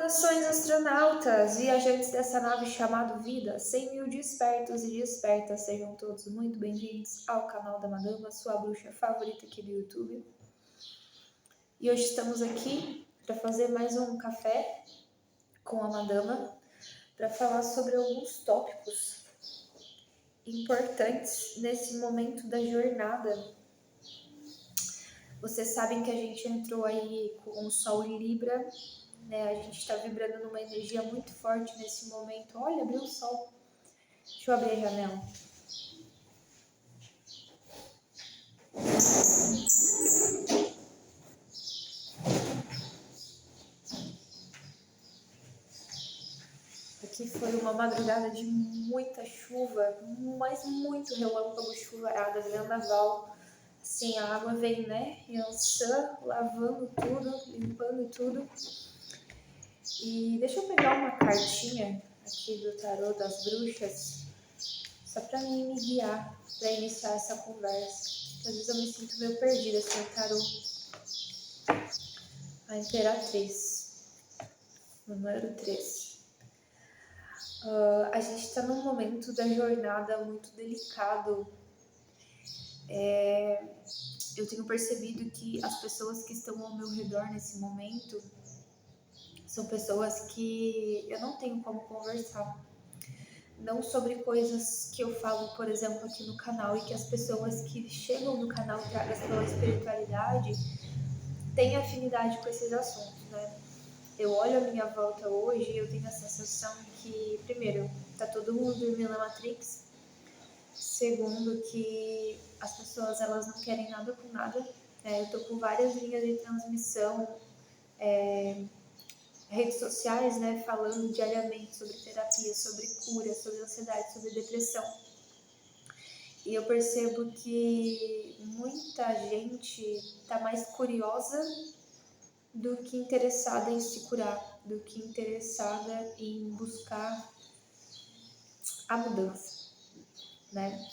Saudações, astronautas, viajantes dessa nave chamada Vida, 100 mil despertos e despertas, sejam todos muito bem-vindos ao canal da Madama, sua bruxa favorita aqui do YouTube. E hoje estamos aqui para fazer mais um café com a Madama, para falar sobre alguns tópicos importantes nesse momento da jornada. Vocês sabem que a gente entrou aí com o Sol em Libra, né? A gente está vibrando numa energia muito forte nesse momento. Olha, abriu o sol. Deixa eu abrir a janela. Aqui foi uma madrugada de muita chuva, mas muito relâmpago, chuvarada, vendaval. Assim, a água vem, né? Yansan, lavando tudo, limpando tudo. E deixa eu pegar uma cartinha aqui do tarô das bruxas, só para mim me guiar, para iniciar essa conversa. Às vezes eu me sinto meio perdida sem o tarô. A Imperatriz, número 3. A gente está num momento da jornada muito delicado. Eu tenho percebido que as pessoas que estão ao meu redor nesse momento são pessoas que eu não tenho como conversar. Não sobre coisas que eu falo, por exemplo, aqui no canal, e que as pessoas que chegam no canal tragas pela espiritualidade têm afinidade com esses assuntos, né? Eu olho a minha volta hoje e eu tenho a sensação que, primeiro, tá todo mundo dormindo na Matrix. Segundo, que as pessoas elas não querem nada com nada. Eu tô com várias linhas de transmissão, redes sociais, né, falando diariamente sobre terapia, sobre cura, sobre ansiedade, sobre depressão. E eu percebo que muita gente tá mais curiosa do que interessada em se curar, do que interessada em buscar a mudança, né?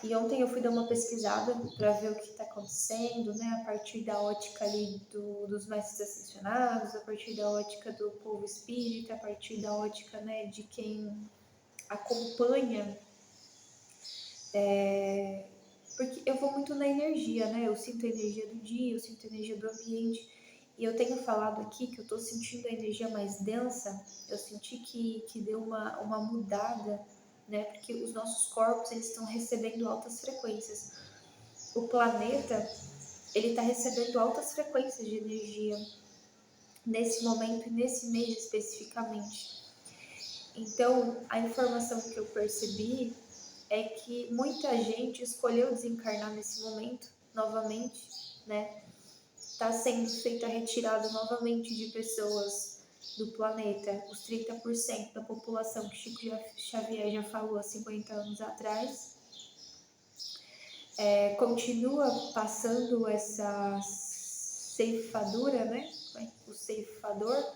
E ontem eu fui dar uma pesquisada para ver o que está acontecendo, né? A partir da ótica ali dos mestres ascensionados, a partir da ótica do povo espírita, a partir da ótica, né, de quem acompanha. Porque eu vou muito na energia, né? Eu sinto a energia do dia, eu sinto a energia do ambiente. E eu tenho falado aqui que eu tô sentindo a energia mais densa. Eu senti que deu uma mudada, né? Porque os nossos corpos, eles estão recebendo altas frequências. O planeta, ele está recebendo altas frequências de energia nesse momento e nesse mês especificamente. Então, a informação que eu percebi é que muita gente escolheu desencarnar nesse momento, novamente, né? Está sendo feita a retirada novamente de pessoas do planeta, os 30% da população que Chico Xavier já falou há 50 anos atrás. Continua passando essa ceifadura, né? O ceifador.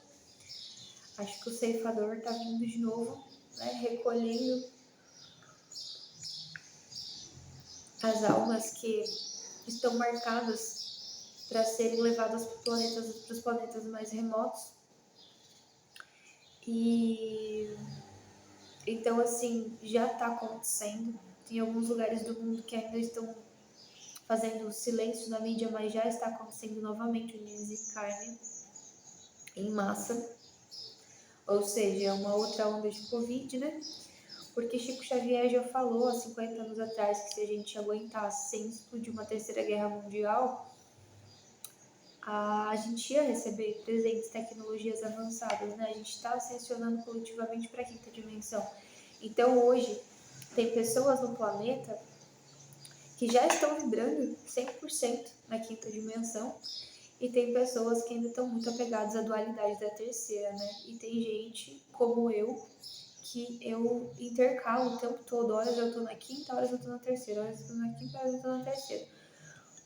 Acho que o ceifador está vindo de novo, né? Recolhendo as almas que estão marcadas para serem levadas para os planetas mais remotos. E então, assim, já está acontecendo. Tem alguns lugares do mundo que ainda estão fazendo silêncio na mídia, mas já está acontecendo novamente o desencarne em massa. Ou seja, é uma outra onda de Covid, né? Porque Chico Xavier já falou há 50 anos atrás que se a gente aguentasse sem explodir uma terceira guerra mundial, a gente ia receber presentes, tecnologias avançadas, né? A gente está ascensionando coletivamente para a quinta dimensão. Então, hoje, tem pessoas no planeta que já estão vibrando 100% na quinta dimensão e tem pessoas que ainda estão muito apegadas à dualidade da terceira, né? E tem gente, como eu, que eu intercalo o tempo todo. Horas eu tô na quinta, horas eu tô na terceira, horas eu tô na quinta, horas eu tô na terceira.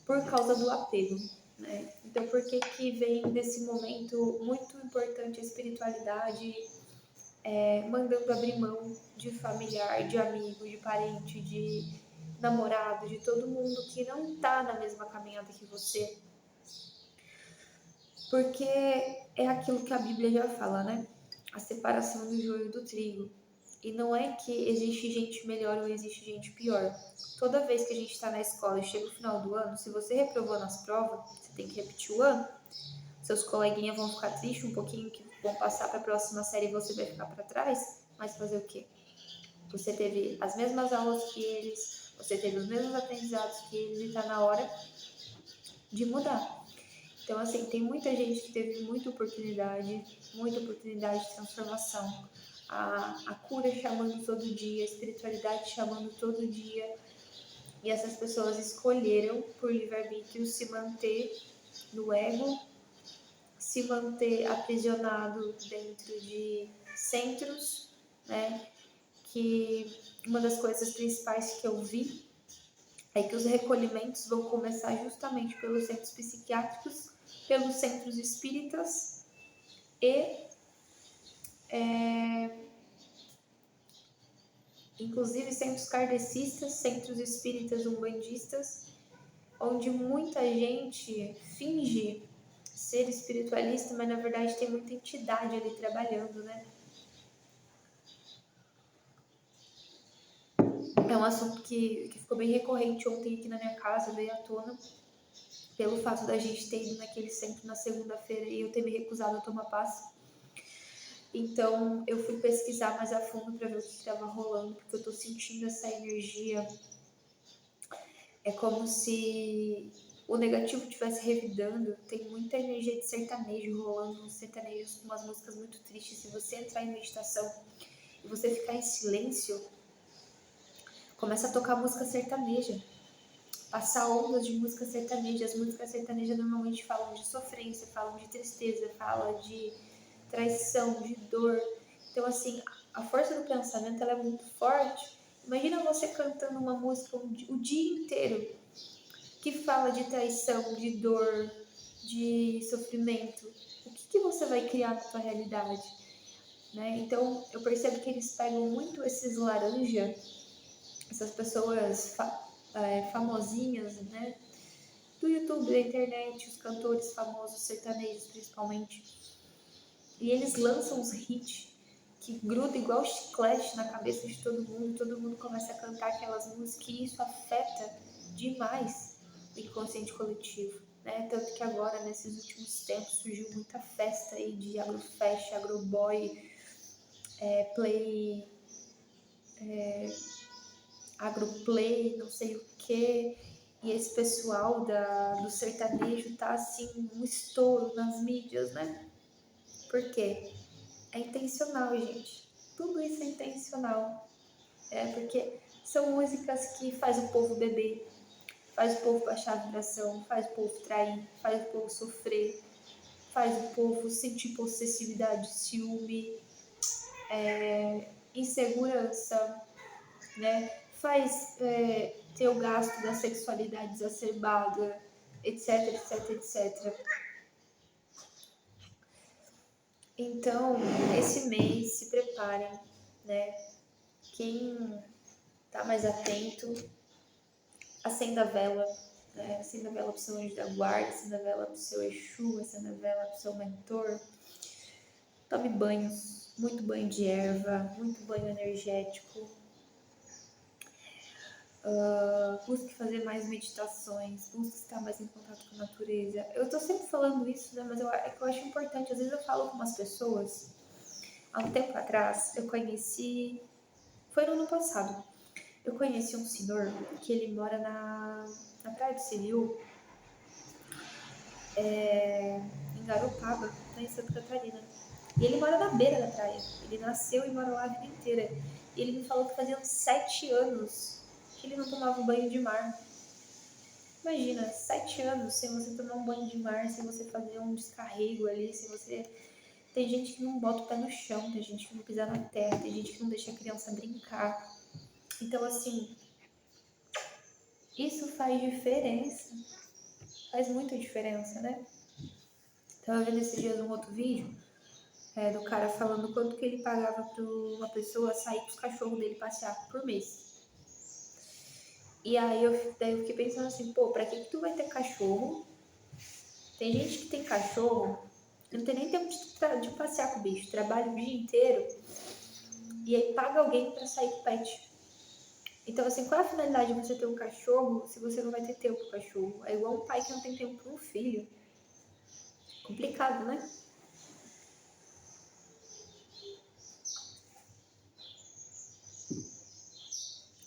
Por causa do apego, né? Então, por que vem nesse momento muito importante a espiritualidade, mandando abrir mão de familiar, de amigo, de parente, de namorado, de todo mundo que não tá na mesma caminhada que você? Porque é aquilo que a Bíblia já fala, né? A separação do joio do trigo. E não é que existe gente melhor ou existe gente pior. Toda vez que a gente está na escola e chega o final do ano, se você reprovou nas provas, você tem que repetir o ano. Seus coleguinhas vão ficar tristes um pouquinho, que vão passar para a próxima série e você vai ficar para trás. Mas fazer o quê? Você teve as mesmas aulas que eles, você teve os mesmos aprendizados que eles e está na hora de mudar. Então, assim, tem muita gente que teve muita oportunidade de transformação. A cura chamando todo dia, a espiritualidade chamando todo dia. E essas pessoas escolheram, por livre-arbítrio, se manter no ego, se manter aprisionado dentro de centros, né? Que uma das coisas principais que eu vi é que os recolhimentos vão começar justamente pelos centros psiquiátricos, pelos centros espíritas e inclusive centros kardecistas, centros espíritas umbandistas, onde muita gente finge ser espiritualista, mas na verdade tem muita entidade ali trabalhando, né? É um assunto que ficou bem recorrente ontem aqui na minha casa, veio à tona, pelo fato da gente ter ido naquele centro na segunda-feira e eu ter me recusado a tomar passe. Então eu fui pesquisar mais a fundo para ver o que estava rolando, porque eu tô sentindo essa energia. É como se o negativo estivesse revidando. Tem muita energia de sertanejo rolando, uns sertanejos com umas músicas muito tristes. Se você entrar em meditação e você ficar em silêncio, começa a tocar música sertaneja, passar ondas de música sertaneja. As músicas sertanejas normalmente falam de sofrência, falam de tristeza, falam de traição, de dor. Então, assim, a força do pensamento ela é muito forte. Imagina você cantando uma música o dia inteiro que fala de traição, de dor, de sofrimento. O que você vai criar na sua realidade? Né? Então, eu percebo que eles pegam muito esses laranja, essas pessoas famosinhas, né? Do YouTube, da internet, os cantores famosos, sertanejos principalmente. E eles lançam os hits que grudam igual chiclete na cabeça de todo mundo começa a cantar aquelas músicas e isso afeta demais o inconsciente coletivo. Né? Tanto que agora, nesses últimos tempos, surgiu muita festa aí de agrofest, agroboy, play, agroplay, não sei o que. E esse pessoal do sertanejo tá assim, um estouro nas mídias, né? Por quê? É intencional, gente. Tudo isso é intencional. Porque são músicas que faz o povo beber, faz o povo baixar a vibração, faz o povo trair, faz o povo sofrer, faz o povo sentir possessividade, ciúme, insegurança, né? Faz ter o gasto da sexualidade exacerbada, etc, etc, etc. Então, esse mês, se preparem, né? Quem tá mais atento, acenda a vela, né? Acenda a vela pro seu anjo da guarda, acenda a vela pro seu Exu, acenda a vela pro seu mentor. Tome banhos, muito banho de erva, muito banho energético. Busque fazer mais meditações, busque estar mais em contato com a natureza. Eu tô sempre falando isso, né? Mas é que eu acho importante. Às vezes eu falo com umas pessoas. Há um tempo atrás, eu conheci... Foi no ano passado. Eu conheci um senhor que ele mora na Praia do Ciriú, em Garopaba, em Santa Catarina. E ele mora na beira da praia. Ele nasceu e mora lá a vida inteira. E ele me falou que fazia uns 7 anos que ele não tomava um banho de mar. Imagina, 7 anos sem você tomar um banho de mar, sem você fazer um descarrego ali, sem você... Tem gente que não bota o pé no chão, tem gente que não pisa na terra, tem gente que não deixa a criança brincar. Então, assim, isso faz diferença. Faz muita diferença, né? Tava vendo esses dias um outro vídeo do cara falando quanto que ele pagava pra uma pessoa sair com os cachorros dele passear por mês. E aí daí eu fiquei pensando assim, pô, pra que tu vai ter cachorro? Tem gente que tem cachorro não tem nem tempo de passear com o bicho, trabalha o dia inteiro e aí paga alguém para sair com o pet. Então, assim, qual é a finalidade de você ter um cachorro se você não vai ter tempo pro cachorro? É igual um pai que não tem tempo para um filho. Complicado, né?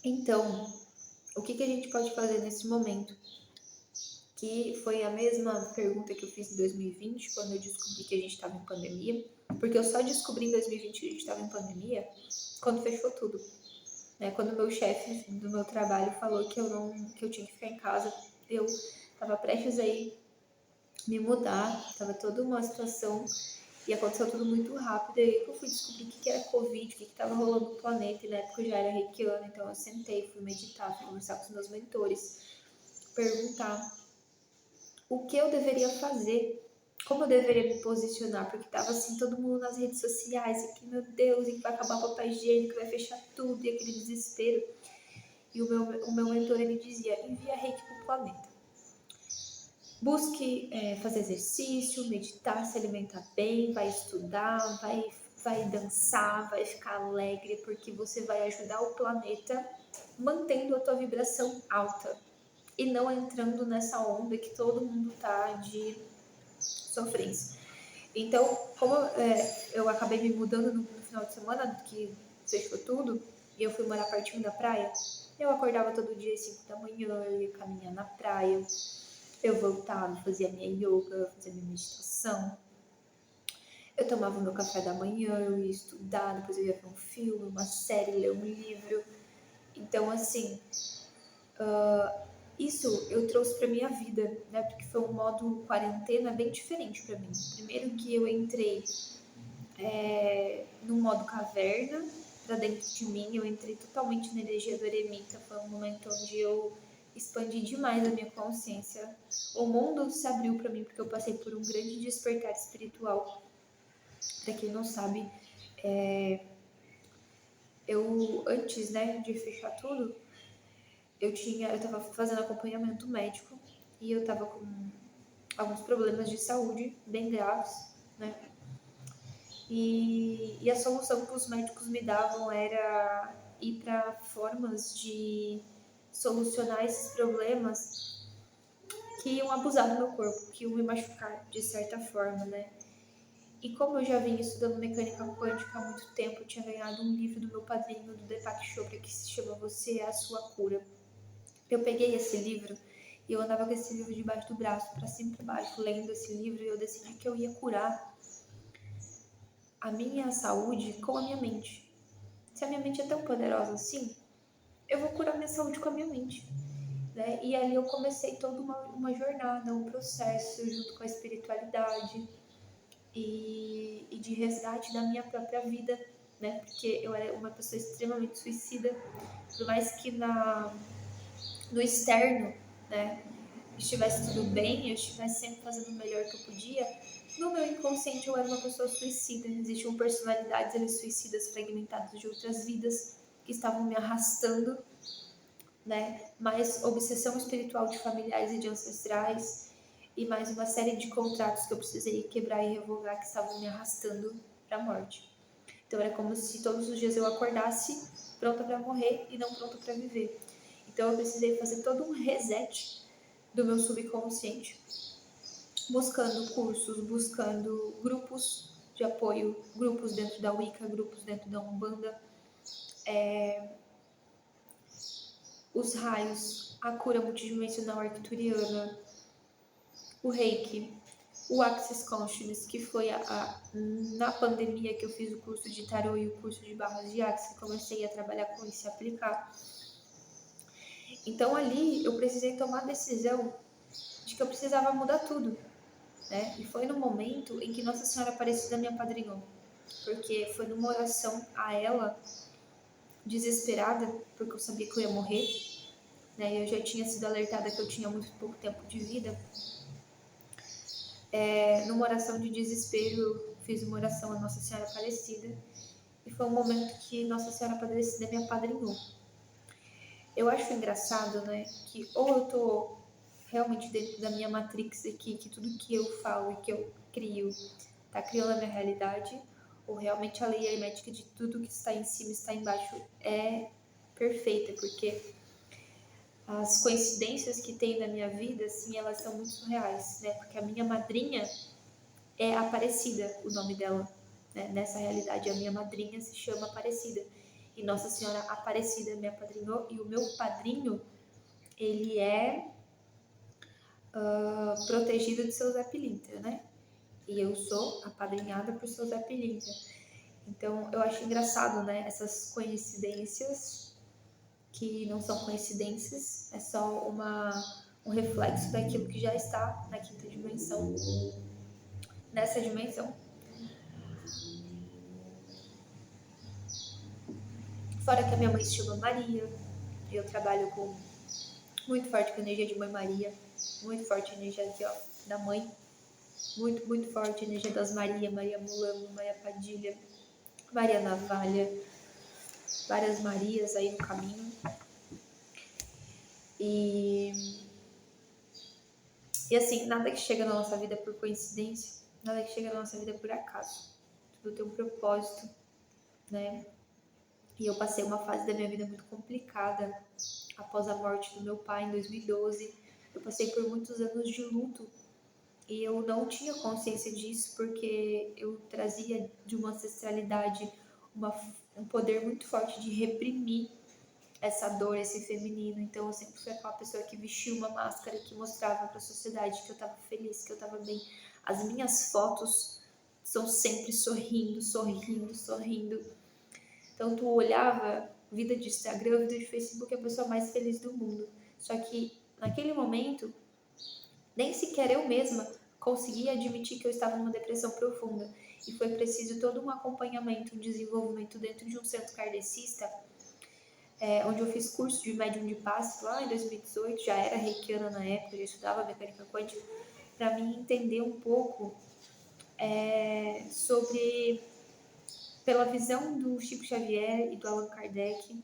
Então, o que a gente pode fazer nesse momento? Que foi a mesma pergunta que eu fiz em 2020, quando eu descobri que a gente estava em pandemia. Porque eu só descobri em 2020 que a gente estava em pandemia quando fechou tudo. Né? Quando o meu chefe do meu trabalho falou que eu tinha que ficar em casa, eu estava prestes a ir me mudar, estava toda uma situação e aconteceu tudo muito rápido. E aí que eu fui descobrir o que era Covid, o que estava rolando no planeta. E na época eu já era reikiana, então eu sentei, fui meditar, fui conversar com os meus mentores, perguntar o que eu deveria fazer, como eu deveria me posicionar, porque tava assim, todo mundo nas redes sociais, e que, meu Deus, e que vai acabar o papel higiênico, vai fechar tudo, e aquele desespero. E o meu mentor, ele dizia, envia reiki pro planeta. Busque fazer exercício, meditar, se alimentar bem, vai estudar, vai dançar, vai ficar alegre, porque você vai ajudar o planeta mantendo a tua vibração alta e não entrando nessa onda que todo mundo tá de sofrência. Então, como eu acabei me mudando no final de semana, que fechou tudo, e eu fui morar pertinho da praia, eu acordava todo dia às 5 da manhã, eu ia caminhar na praia, eu voltava, fazia minha yoga, fazia minha meditação, eu tomava meu café da manhã, eu ia estudar, depois eu ia ver um filme, uma série, ler um livro. Então, assim, isso eu trouxe para minha vida, né? Porque foi um modo quarentena bem diferente para mim. Primeiro que eu entrei no modo caverna, para dentro de mim, eu entrei totalmente na energia do eremita. Foi um momento onde eu expandi demais a minha consciência. O mundo se abriu para mim porque eu passei por um grande despertar espiritual. Para quem não sabe, eu antes, né, de fechar tudo, eu estava fazendo acompanhamento médico e eu estava com alguns problemas de saúde bem graves, né? E a solução que os médicos me davam era ir para formas de solucionar esses problemas que iam abusar do meu corpo, que iam me machucar de certa forma, né? E como eu já vinha estudando mecânica quântica há muito tempo, eu tinha ganhado um livro do meu padrinho, do Deepak Chopra, que se chama Você é a Sua Cura. Eu peguei esse livro e eu andava com esse livro debaixo do braço, para cima e para baixo, lendo esse livro, e eu decidi que eu ia curar a minha saúde com a minha mente. Se a minha mente é tão poderosa assim, eu vou curar minha saúde com a minha mente. Né? E ali eu comecei toda uma jornada, um processo junto com a espiritualidade e de resgate da minha própria vida, né? Porque eu era uma pessoa extremamente suicida, por mais que no externo, né, estivesse tudo bem, eu estivesse sempre fazendo o melhor que eu podia, no meu inconsciente eu era uma pessoa suicida. Existiam personalidades ali suicidas fragmentadas de outras vidas que estavam me arrastando, né? Mais obsessão espiritual de familiares e de ancestrais e mais uma série de contratos que eu precisei quebrar e revogar que estavam me arrastando para a morte. Então era como se todos os dias eu acordasse pronta para morrer e não pronta para viver. Então eu precisei fazer todo um reset do meu subconsciente, buscando cursos, buscando grupos de apoio, grupos dentro da Wicca, grupos dentro da Umbanda, os raios, a cura multidimensional arcturiana, o Reiki, o Access Consciousness, que foi na pandemia que eu fiz o curso de tarô e o curso de barras de Access, comecei a trabalhar com isso e aplicar. Então ali eu precisei tomar a decisão de que eu precisava mudar tudo, né? E foi no momento em que Nossa Senhora Aparecida me apadrinhou, porque foi numa oração a ela, desesperada, porque eu sabia que eu ia morrer, né? Eu já tinha sido alertada que eu tinha muito pouco tempo de vida. Numa oração de desespero, eu fiz uma oração a Nossa Senhora Aparecida e foi um momento que Nossa Senhora Aparecida me apadrinhou. Eu acho engraçado, né, que ou eu tô realmente dentro da minha matrix aqui, que tudo que eu falo e que eu crio está criando a minha realidade, ou realmente a lei hermética de tudo que está em cima está embaixo é perfeita, porque as coincidências que tem na minha vida, assim, elas são muito surreais, né? Porque a minha madrinha é Aparecida, o nome dela, né? Nessa realidade, a minha madrinha se chama Aparecida. E Nossa Senhora Aparecida me apadrinhou, e o meu padrinho, ele é protegido de seu Zé Pilintra, né? E eu sou apadrinhada por seu Zé Pilintra. Então, eu acho engraçado, né? Essas coincidências que não são coincidências, é só um reflexo daquilo que já está na quinta dimensão. Nessa dimensão. Fora que a minha mãe se chama Maria, eu trabalho muito forte com a energia de Mãe Maria, muito forte a energia aqui, ó, da mãe, muito forte a energia das Maria, Maria Mulambo, Maria Padilha, Maria Navalha, várias Marias aí no caminho. E assim, nada que chega na nossa vida por coincidência, nada que chega na nossa vida por acaso. Tudo tem um propósito, né? E eu passei uma fase da minha vida muito complicada após a morte do meu pai em 2012. Eu passei por muitos anos de luto e eu não tinha consciência disso porque eu trazia de uma ancestralidade um poder muito forte de reprimir essa dor, esse feminino. Então eu sempre fui aquela pessoa que vestia uma máscara, que mostrava para a sociedade que eu estava feliz, que eu estava bem. As minhas fotos são sempre sorrindo, sorrindo, sorrindo. Então tu olhava vida de Instagram, vida de Facebook, a pessoa mais feliz do mundo. Só que naquele momento, nem sequer eu mesma conseguia admitir que eu estava numa depressão profunda. E foi preciso todo um acompanhamento, um desenvolvimento dentro de um centro kardecista, onde eu fiz curso de médium de passe lá em 2018, já era reikiana na época, já estudava mecânica quântica, para mim entender um pouco sobre, pela visão do Chico Xavier e do Allan Kardec,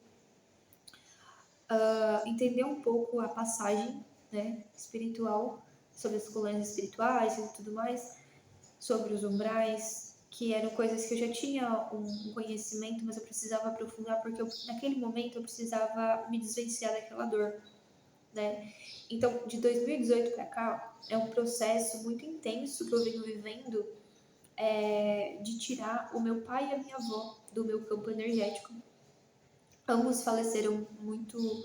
entender um pouco a passagem, né, espiritual, sobre as colônias espirituais e tudo mais, sobre os umbrais, que eram coisas que eu já tinha um conhecimento, mas eu precisava aprofundar, porque naquele momento eu precisava me desvencilhar daquela dor, né? Então, de 2018 para cá, é um processo muito intenso que eu venho vivendo, de tirar o meu pai e a minha avó do meu campo energético. Ambos faleceram muito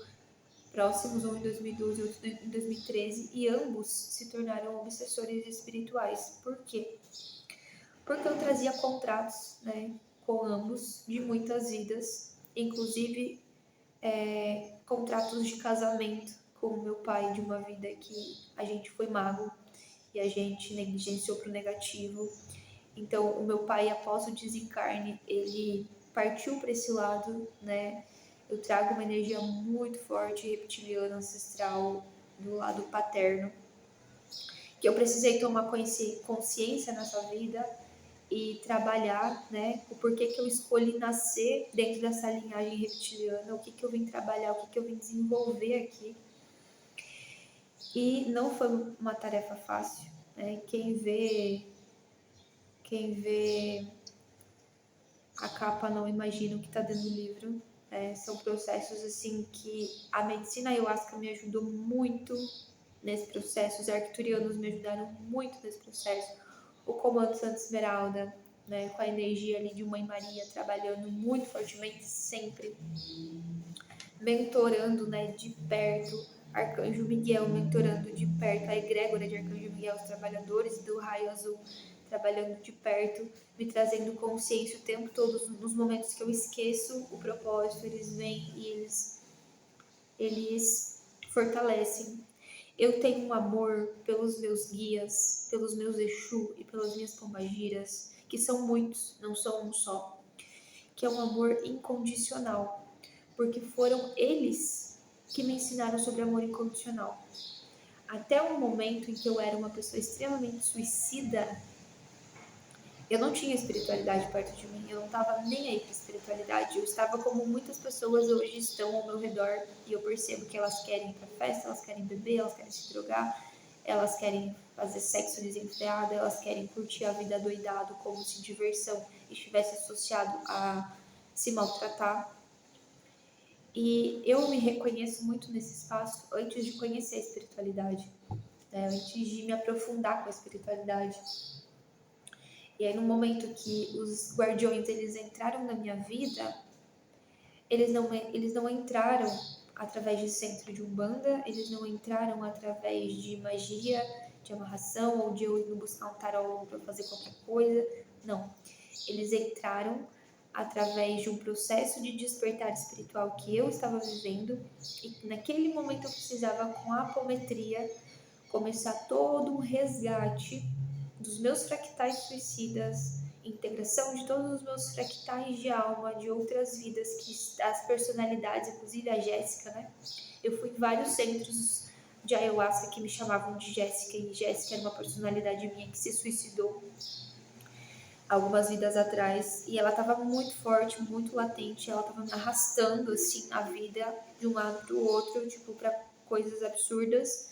próximos, um em 2012 e outro em 2013, e ambos se tornaram obsessores espirituais. Por quê? Porque eu trazia contratos, né, com ambos de muitas vidas, inclusive contratos de casamento com o meu pai, de uma vida que a gente foi mago e a gente negligenciou para o negativo. Então, o meu pai, após o desencarne, ele partiu para esse lado, né? Eu trago uma energia muito forte, reptiliana, ancestral, do lado paterno, que eu precisei tomar consciência nessa vida e trabalhar, né, o porquê que eu escolhi nascer dentro dessa linhagem reptiliana, o que que eu vim trabalhar, o que que eu vim desenvolver aqui. E não foi uma tarefa fácil, né? Quem vê a capa não imagina o que está dentro do livro. São processos assim que a medicina ayahuasca me ajudou muito nesse processo, os arcturianos me ajudaram muito nesse processo, o Comando Santa Esmeralda, né, com a energia ali de Mãe Maria, trabalhando muito fortemente sempre, mentorando, né, de perto, Arcanjo Miguel mentorando de perto, a egrégora de Arcanjo Miguel, os trabalhadores do Raio Azul trabalhando de perto, me trazendo consciência o tempo todo. Nos momentos que eu esqueço o propósito, eles vêm e eles fortalecem. Eu tenho um amor pelos meus guias, pelos meus Exu e pelas minhas pombagiras, que são muitos, não são um só, que é um amor incondicional, porque foram eles que me ensinaram sobre amor incondicional. Até o momento em que eu era uma pessoa extremamente suicida, eu não tinha espiritualidade perto de mim, eu não estava nem aí para espiritualidade, eu estava como muitas pessoas hoje estão ao meu redor e eu percebo que elas querem ir para festa, elas querem beber, elas querem se drogar, elas querem fazer sexo desenfreado, elas querem curtir a vida doidado como se diversão estivesse associado a se maltratar. E eu me reconheço muito nesse espaço antes de conhecer a espiritualidade, né? Antes de me aprofundar com a espiritualidade. E aí no momento que os guardiões eles entraram na minha vida, eles não entraram através de centro de umbanda, eles não entraram através de magia, de amarração ou de eu ir buscar um tarólogo para fazer qualquer coisa. Não, eles entraram através de um processo de despertar espiritual que eu estava vivendo, e naquele momento eu precisava, com a apometria, começar todo um resgate dos meus fractais suicidas, integração de todos os meus fractais de alma, de outras vidas, que as personalidades, inclusive a Jéssica, né? Eu fui em vários centros de ayahuasca que me chamavam de Jéssica, e Jéssica era uma personalidade minha que se suicidou algumas vidas atrás, e ela estava muito forte, muito latente, ela estava me arrastando assim a vida de um lado para o outro, tipo, para coisas absurdas,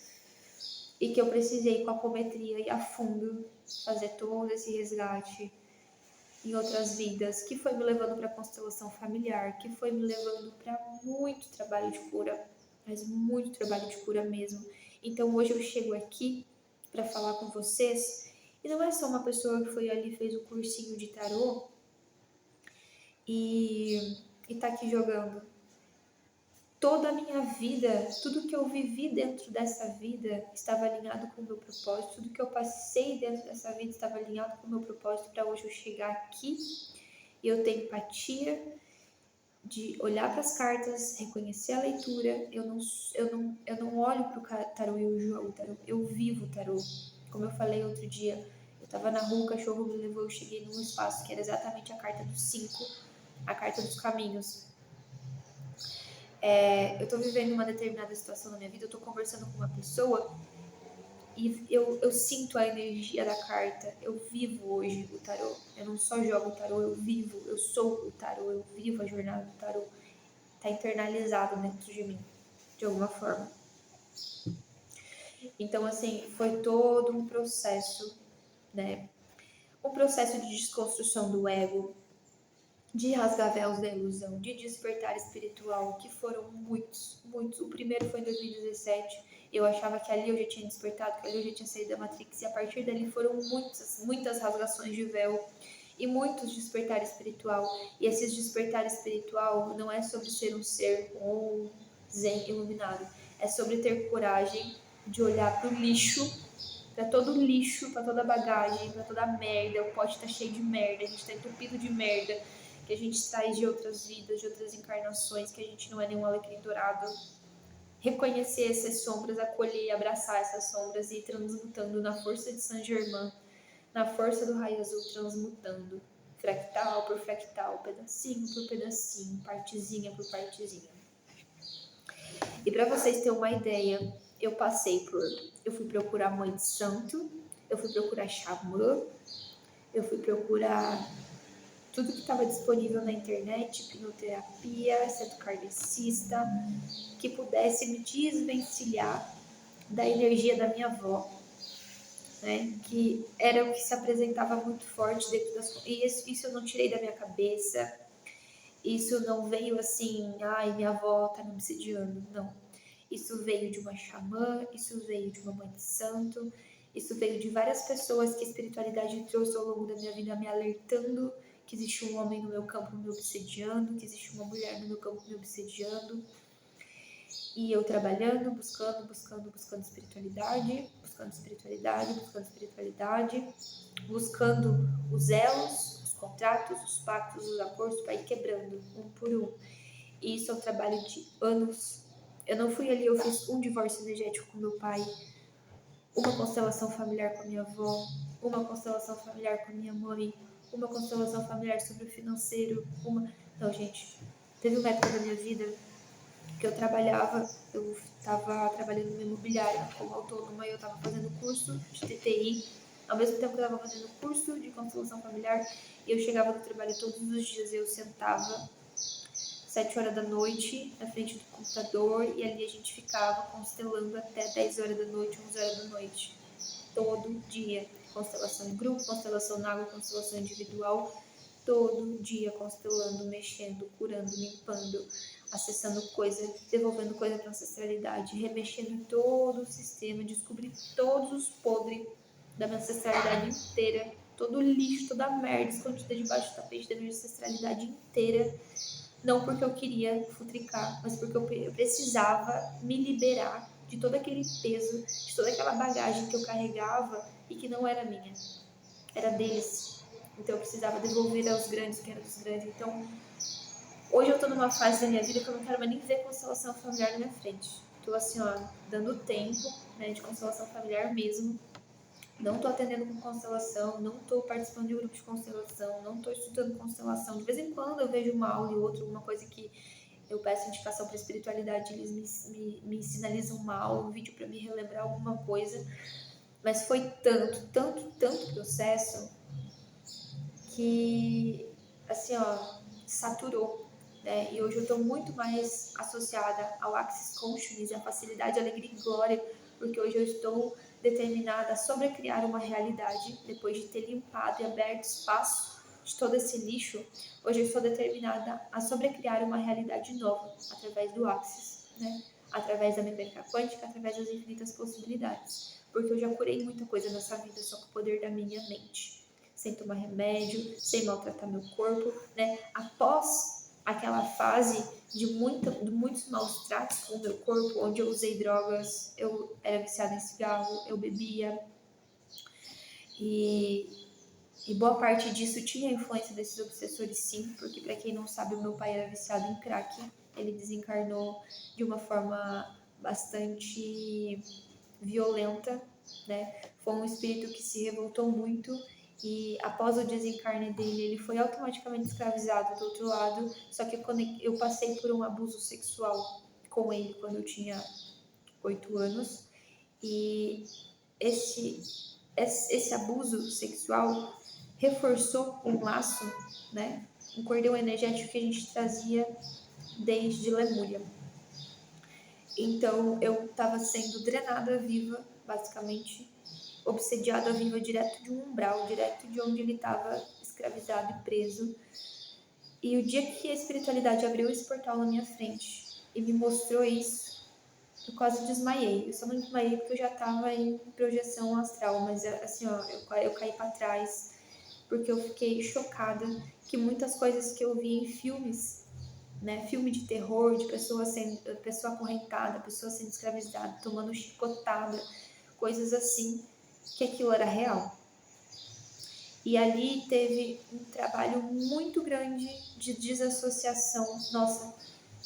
e que eu precisei com a apometria ir a fundo, fazer todo esse resgate em outras vidas, que foi me levando para a constelação familiar, que foi me levando para muito trabalho de cura, mas muito trabalho de cura mesmo. Então hoje eu chego aqui para falar com vocês, e não é só uma pessoa que foi ali, fez o cursinho de tarô e tá aqui jogando. Toda a minha vida, tudo que eu vivi dentro dessa vida estava alinhado com o meu propósito, tudo que eu passei dentro dessa vida estava alinhado com o meu propósito para hoje eu chegar aqui e eu ter empatia de olhar para as cartas, reconhecer a leitura. Eu não olho para o tarô e eu jogo o tarô, eu vivo o tarô. Como eu falei outro dia, eu estava na rua, o cachorro me levou, eu cheguei num espaço que era exatamente a carta dos 5, a carta dos caminhos. Eu estou vivendo uma determinada situação na minha vida, eu estou conversando com uma pessoa e eu sinto a energia da carta, eu vivo hoje o tarô, eu não só jogo o tarô, eu vivo, eu sou o tarô, eu vivo a jornada do tarô, está internalizado dentro de mim, de alguma forma. Então, assim, foi todo um processo, né? Um processo de desconstrução do ego, de rasgar véus da ilusão, de despertar espiritual, que foram muitos, muitos. O primeiro foi em 2017, eu achava que ali eu já tinha despertado, que ali eu já tinha saído da Matrix, e a partir dali foram muitas rasgações de véu e muitos despertar espiritual. E esses despertar espiritual não é sobre ser um ser ou zen iluminado, é sobre ter coragem de olhar para o lixo, para todo o lixo, para toda a bagagem, para toda a merda. O pote tá cheio de merda, a gente tá entupido de merda, que a gente traz de outras vidas, de outras encarnações, que a gente não é nenhum alecrim dourado. Reconhecer essas sombras, acolher e abraçar essas sombras e ir transmutando na força de Saint Germain, na força do raio azul, transmutando fractal por fractal, pedacinho por pedacinho, partezinha por partezinha. E para vocês terem uma ideia, eu fui procurar mãe de santo, eu fui procurar xamã, eu fui procurar tudo que estava disponível na internet, hipnoterapia, centro kardecista, que pudesse me desvencilhar da energia da minha avó, né? Que era o que se apresentava muito forte dentro das... E isso eu não tirei da minha cabeça, isso não veio assim, ai, minha avó tá me obsidiando, não. Isso veio de uma xamã, isso veio de uma mãe de santo, isso veio de várias pessoas que a espiritualidade trouxe ao longo da minha vida, me alertando que existe um homem no meu campo me obsediando, que existe uma mulher no meu campo me obsediando. E eu trabalhando, buscando espiritualidade, buscando os elos, os contratos, os pactos, os acordos para ir quebrando um por um. E isso é um trabalho de anos. Eu não fui ali, eu fiz um divórcio energético com meu pai, uma constelação familiar com minha avó, uma constelação familiar com minha mãe, uma constelação familiar sobre o financeiro, Não, gente, teve uma época da minha vida que eu estava trabalhando no imobiliário como autônoma e eu estava fazendo curso de TTI, ao mesmo tempo que eu estava fazendo curso de constelação familiar, e eu chegava do trabalho todos os dias e eu sentava 7 horas da noite na frente do computador e ali a gente ficava constelando até 10 horas da noite, 11 horas da noite, todo dia. Constelação em grupo, constelação na água, constelação individual, todo dia constelando, mexendo, curando, limpando, acessando coisa, devolvendo coisa para a ancestralidade, remexendo em todo o sistema, descobri todos os podres da minha ancestralidade inteira, todo o lixo, toda a merda escondida debaixo do tapete da minha ancestralidade inteira. Não porque eu queria futricar, mas porque eu precisava me liberar de todo aquele peso, de toda aquela bagagem que eu carregava e que não era minha, era deles. Então eu precisava devolver aos grandes, que era dos grandes. Então hoje eu tô numa fase da minha vida que eu não quero mais nem ver constelação familiar na minha frente. Tô assim, ó, dando tempo, né, de constelação familiar mesmo. Não tô atendendo com constelação, não tô participando de grupo de constelação, não tô estudando constelação. De vez em quando eu vejo uma aula e outra, alguma coisa que eu peço indicação para espiritualidade, eles me sinalizam uma aula, um vídeo para me relembrar alguma coisa. Mas foi tanto processo que, assim, ó, saturou, né? E hoje eu estou muito mais associada ao Axis Consciousness, a facilidade, alegria e glória, porque hoje eu estou determinada a sobrecriar uma realidade, depois de ter limpado e aberto espaço de todo esse lixo. Hoje eu estou determinada a sobrecriar uma realidade nova, através do Axis, né? Através da mecânica quântica, através das infinitas possibilidades. Porque eu já curei muita coisa nessa vida só com o poder da minha mente, sem tomar remédio, sem maltratar meu corpo, né? Após aquela fase de muitos maus tratos com o meu corpo, onde eu usei drogas, eu era viciada em cigarro, eu bebia, e boa parte disso tinha influência desses obsessores, sim, porque para quem não sabe, o meu pai era viciado em crack, ele desencarnou de uma forma bastante violenta, né? Foi um espírito que se revoltou muito e após o desencarne dele, ele foi automaticamente escravizado do outro lado, só que quando eu passei por um abuso sexual com ele quando eu tinha 8 anos e esse abuso sexual reforçou um laço, né? Um cordão energético que a gente trazia desde Lemúria. Então eu estava sendo drenada viva, basicamente, obsediada viva direto de um umbral, direto de onde ele estava escravizado e preso. E o dia que a espiritualidade abriu esse portal na minha frente e me mostrou isso, eu quase desmaiei. Eu só não desmaiei porque eu já estava em projeção astral, mas assim, ó, eu caí para trás porque eu fiquei chocada que muitas coisas que eu vi em filmes, né, filme de terror, de pessoa acorrentada, pessoa sendo escravizada, tomando chicotada, coisas assim, que aquilo era real. E ali teve um trabalho muito grande de desassociação. Nossa,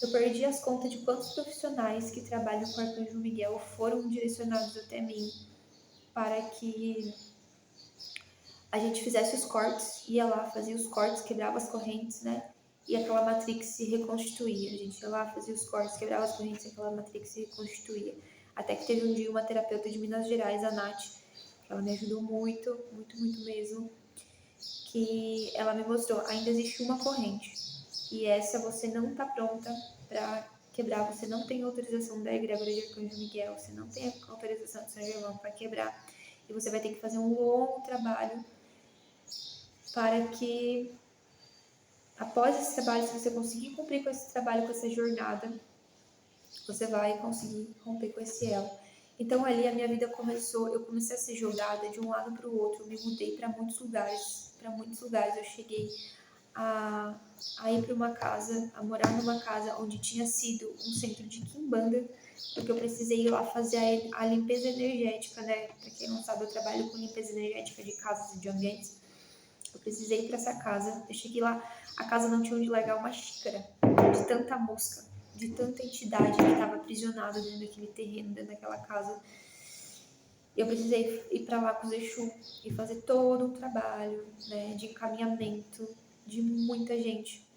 eu perdi as contas de quantos profissionais que trabalham com o Arcanjo Miguel foram direcionados até mim para que a gente fizesse os cortes, ia lá, fazia os cortes, quebrava as correntes, né? E aquela matrix se reconstituía. A gente ia lá, fazia os cortes, quebrava as correntes e aquela matrix se reconstituía. Até que teve um dia uma terapeuta de Minas Gerais, a Nath, que ela me ajudou muito, muito, muito mesmo, que ela me mostrou, ainda existe uma corrente. E essa você não está pronta para quebrar, você não tem autorização da egrégora de Arcanjo Miguel, você não tem autorização de São Germão para quebrar. E você vai ter que fazer um longo trabalho para que, após esse trabalho, se você conseguir cumprir com esse trabalho, com essa jornada, você vai conseguir romper com esse elo. Então ali a minha vida começou, eu comecei a ser jogada de um lado para o outro, eu me mudei para muitos lugares, eu cheguei a ir para uma casa, a morar numa casa onde tinha sido um centro de quimbanda, porque eu precisei ir lá fazer a limpeza energética, né? Para quem não sabe, eu trabalho com limpeza energética de casas e de ambientes. Eu precisei ir para essa casa. Eu cheguei lá, a casa não tinha onde largar uma xícara, de tanta mosca, de tanta entidade que estava aprisionada dentro daquele terreno, dentro daquela casa. Eu precisei ir para lá com os Exu e fazer todo um trabalho, né, de encaminhamento de muita gente.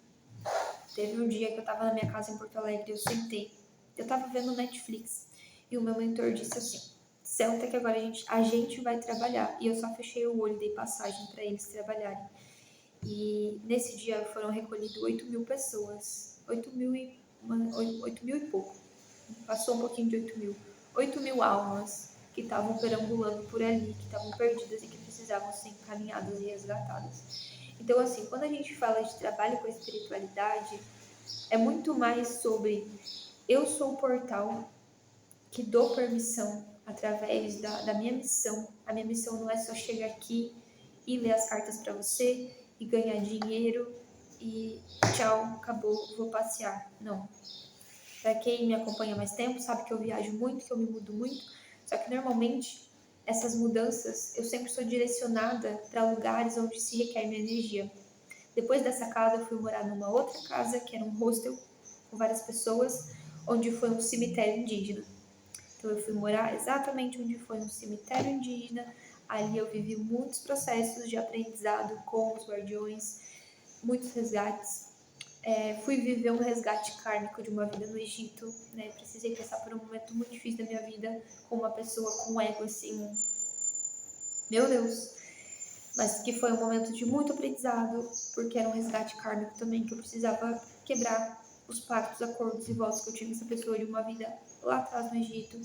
Teve um dia que eu estava na minha casa em Porto Alegre, eu sentei, eu estava vendo Netflix e o meu mentor disse assim: senta que agora a gente vai trabalhar. E eu só fechei o olho e dei passagem para eles trabalharem. E nesse dia foram recolhidas 8.000 pessoas 8 mil e pouco. Passou um pouquinho de 8 mil. 8 mil almas que estavam perambulando por ali, que estavam perdidas e que precisavam ser encaminhadas e resgatadas. Então, assim, quando a gente fala de trabalho com a espiritualidade, é muito mais sobre eu sou o portal que dou permissão através da minha missão. A minha missão não é só chegar aqui e ler as cartas para você e ganhar dinheiro e tchau, acabou, vou passear. Não. Para quem me acompanha há mais tempo sabe que eu viajo muito, que eu me mudo muito. Só que normalmente essas mudanças eu sempre sou direcionada para lugares onde se requer minha energia. Depois dessa casa eu fui morar numa outra casa que era um hostel com várias pessoas, onde foi um cemitério indígena. Então eu fui morar exatamente onde foi um cemitério indígena. Ali eu vivi muitos processos de aprendizado com os guardiões, muitos resgates. Fui viver um resgate kármico de uma vida no Egito, né? Precisei passar por um momento muito difícil da minha vida com uma pessoa com um ego assim, meu Deus. Mas que foi um momento de muito aprendizado, porque era um resgate kármico também, que eu precisava quebrar os pactos, acordos e votos que eu tive com essa pessoa de uma vida lá atrás no Egito.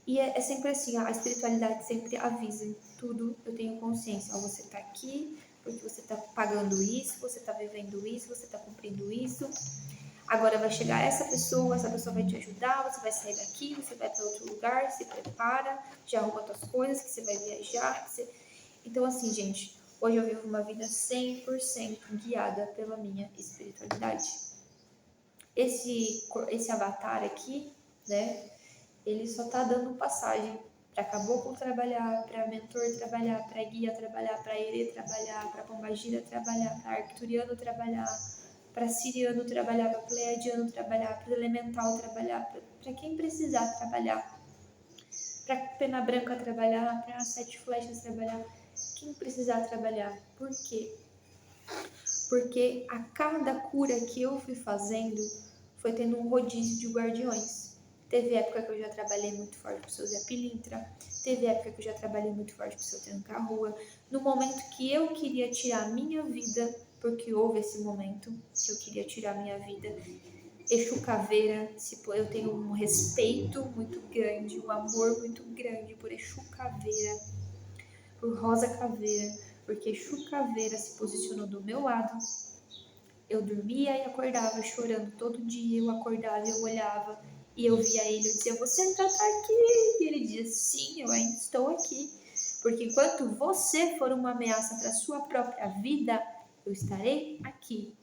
E é sempre assim, a espiritualidade sempre avisa tudo, eu tenho consciência, ó, você tá aqui porque você tá pagando isso, você tá vivendo isso, você tá cumprindo isso. Agora vai chegar essa pessoa vai te ajudar, você vai sair daqui, você vai para outro lugar, se prepara, já arruma suas coisas, que você vai viajar. Então assim, gente, hoje eu vivo uma vida 100% guiada pela minha espiritualidade. Esse avatar aqui, né, ele só tá dando passagem para caboclo trabalhar, para mentor trabalhar, para guia trabalhar, para herê trabalhar, para pombagira trabalhar, para arcturiano trabalhar, para siriano trabalhar, para pleiadiano trabalhar, para elemental trabalhar, para quem precisar trabalhar, para pena branca trabalhar, para sete flechas trabalhar, quem precisar trabalhar. Por quê? Porque a cada cura que eu fui fazendo foi tendo um rodízio de guardiões. Teve época que eu já trabalhei muito forte com o seu Zé Pilintra, teve época que eu já trabalhei muito forte com o seu Tranca-Rua. No momento que eu queria tirar a minha vida, porque houve esse momento que eu queria tirar a minha vida, Exu Caveira, eu tenho um respeito muito grande, um amor muito grande por Exu Caveira, por Rosa Caveira, porque Exu Caveira se posicionou do meu lado. Eu dormia e acordava chorando todo dia, eu acordava e eu olhava e eu via ele, eu dizia, você ainda tá aqui? E ele dizia, sim, eu ainda estou aqui, porque enquanto você for uma ameaça para a sua própria vida, eu estarei aqui.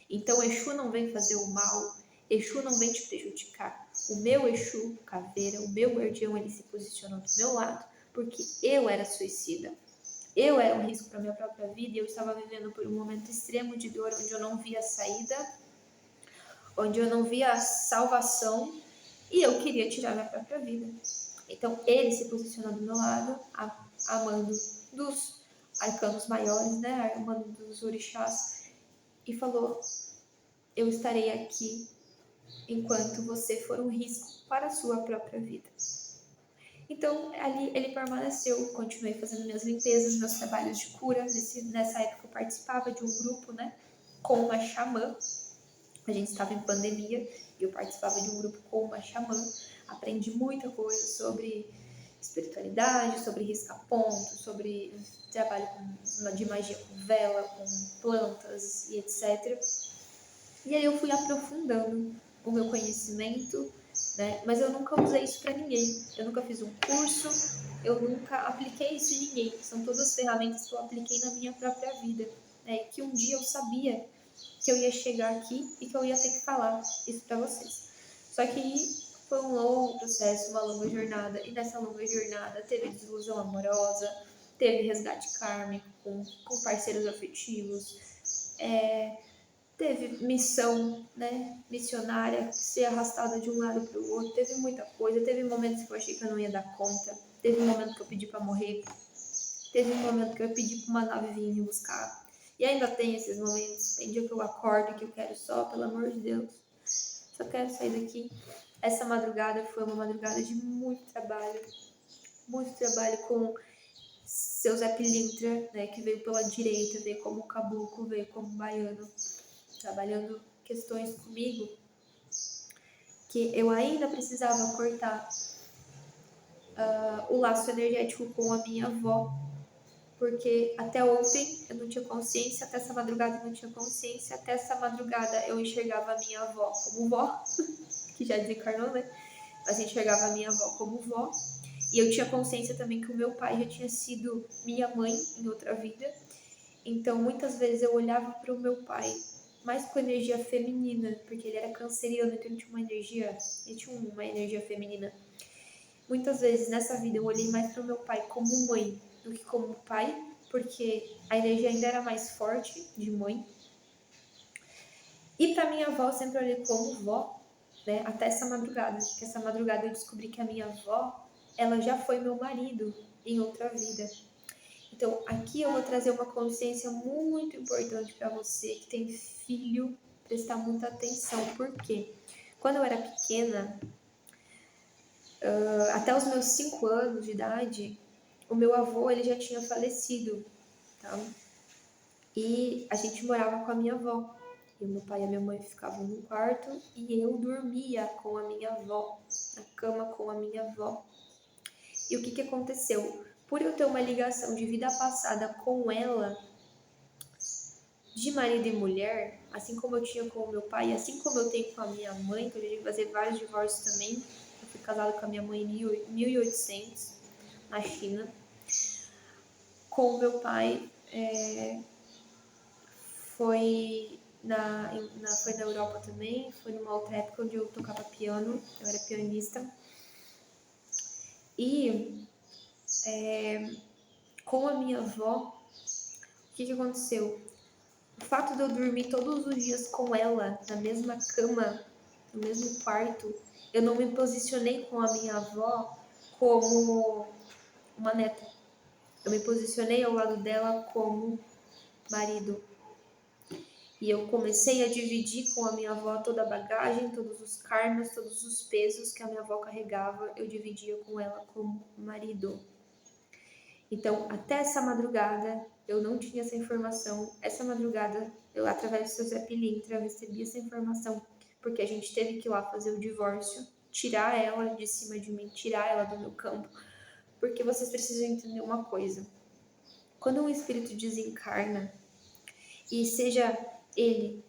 Então Exu não vem fazer o mal, Exu não vem te prejudicar. O meu Exu Caveira, o meu guardião, ele se posicionou do meu lado, porque eu era suicida. Eu era um risco para minha própria vida e eu estava vivendo por um momento extremo de dor, onde eu não via saída, onde eu não via salvação e eu queria tirar minha própria vida. Então ele se posicionou do meu lado, a mando dos arcanos maiores, né, a mando dos orixás, e falou: eu estarei aqui enquanto você for um risco para a sua própria vida. Então, ali ele permaneceu, continuei fazendo minhas limpezas, meus trabalhos de cura. Nessa época eu participava de um grupo, né, com uma xamã. A gente estava em pandemia e eu participava de um grupo com uma xamã. Aprendi muita coisa sobre espiritualidade, sobre risca-ponto, sobre trabalho de magia com vela, com plantas e etc. E aí eu fui aprofundando o meu conhecimento, né? Mas eu nunca usei isso para ninguém. Eu nunca fiz um curso, eu nunca apliquei isso em ninguém. São todas ferramentas que eu apliquei na minha própria vida, né? E que um dia eu sabia que eu ia chegar aqui e que eu ia ter que falar isso para vocês. Só que foi um longo processo, uma longa jornada, e nessa longa jornada teve desilusão amorosa, teve resgate kármico com parceiros afetivos, teve missão, né, missionária, ser arrastada de um lado para o outro, teve muita coisa, teve momentos que eu achei que eu não ia dar conta, teve um momento que eu pedi para morrer, teve um momento que eu pedi para uma nave vir me buscar, e ainda tem esses momentos, tem dia que eu acordo e que eu quero só, pelo amor de Deus, só quero sair daqui. Essa madrugada foi uma madrugada de muito trabalho com seu Zé Pilintra, né, que veio pela direita, veio como caboclo, veio como baiano, trabalhando questões comigo que eu ainda precisava cortar o laço energético com a minha avó, porque até ontem eu não tinha consciência, até essa madrugada eu não tinha consciência, até essa madrugada eu enxergava a minha avó como vó, que já desencarnou, né? Mas eu enxergava a minha avó como vó, e eu tinha consciência também que o meu pai já tinha sido minha mãe em outra vida, então muitas vezes eu olhava para o meu pai mais com energia feminina, porque ele era canceriano, então ele tinha uma energia feminina. Muitas vezes nessa vida eu olhei mais para o meu pai como mãe do que como pai, porque a energia ainda era mais forte de mãe. E para minha avó eu sempre olhei como vó, né? Até essa madrugada, que essa madrugada eu descobri que a minha avó, ela já foi meu marido em outra vida. Então aqui eu vou trazer uma consciência muito importante para você que tem filho, prestar muita atenção, porque quando eu era pequena, até os meus 5 anos de idade, o meu avô ele já tinha falecido, tá? E a gente morava com a minha avó. E o meu pai e a minha mãe ficavam no quarto e eu dormia com a minha avó, na cama com a minha avó. E o que aconteceu? Por eu ter uma ligação de vida passada com ela, de marido e mulher, assim como eu tinha com o meu pai, assim como eu tenho com a minha mãe, que eu já tive que fazer vários divórcios também. Eu fui casada com a minha mãe em 1800, na China. Com o meu pai, foi na Europa também, foi numa outra época onde eu tocava piano, eu era pianista. E com a minha avó, o que aconteceu? O fato de eu dormir todos os dias com ela, na mesma cama, no mesmo quarto, eu não me posicionei com a minha avó como uma neta. Eu me posicionei ao lado dela como marido. E eu comecei a dividir com a minha avó toda a bagagem, todos os karmas, todos os pesos que a minha avó carregava, eu dividia com ela como marido. Então, até essa madrugada, eu não tinha essa informação. Essa madrugada, eu, através do seu Zé Pilintra, eu recebi essa informação, porque a gente teve que ir lá fazer o divórcio, tirar ela de cima de mim, tirar ela do meu campo, porque vocês precisam entender uma coisa. Quando um espírito desencarna, e seja ele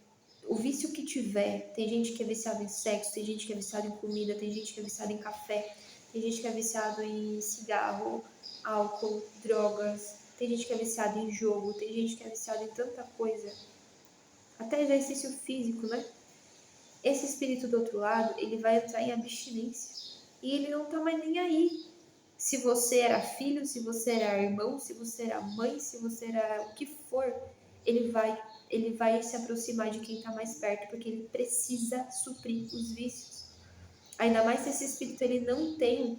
o vício que tiver, tem gente que é viciada em sexo, tem gente que é viciada em comida, tem gente que é viciada em café, tem gente que é viciada em cigarro, álcool, drogas, tem gente que é viciada em jogo, tem gente que é viciada em tanta coisa, até exercício físico, né? Esse espírito do outro lado, ele vai entrar em abstinência e ele não tá mais nem aí. Se você era filho, se você era irmão, se você era mãe, se você era o que for, ele vai se aproximar de quem está mais perto, porque ele precisa suprir os vícios. Ainda mais se esse espírito ele não tem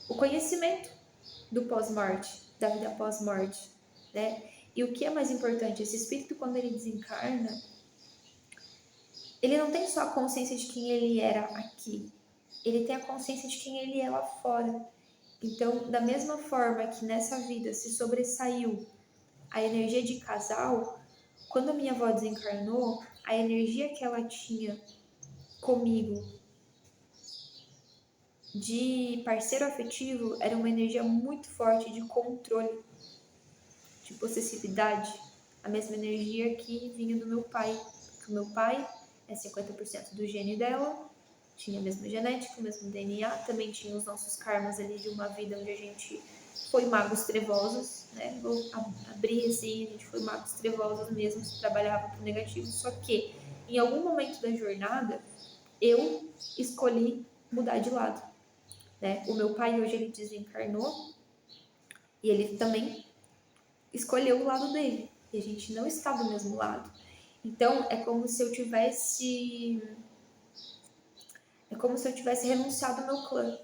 o conhecimento do pós-morte, da vida pós-morte, né? E o que é mais importante, esse espírito quando ele desencarna, ele não tem só a consciência de quem ele era aqui, ele tem a consciência de quem ele é lá fora. Então, da mesma forma que nessa vida se sobressaiu a energia de casal, quando a minha avó desencarnou, a energia que ela tinha comigo de parceiro afetivo era uma energia muito forte de controle, de possessividade, a mesma energia que vinha do meu pai, porque o meu pai é 50% do gene dela, tinha a mesma genética, o mesmo DNA, também tinha os nossos karmas ali de uma vida onde a gente foi magos trevosos, né? Vou abrir assim, a gente foi magos trevosos mesmo, trabalhava pro negativo, só que em algum momento da jornada eu escolhi mudar de lado, né? O meu pai hoje ele desencarnou e ele também escolheu o lado dele, e a gente não está do mesmo lado. Então é como se eu tivesse renunciado ao meu clã.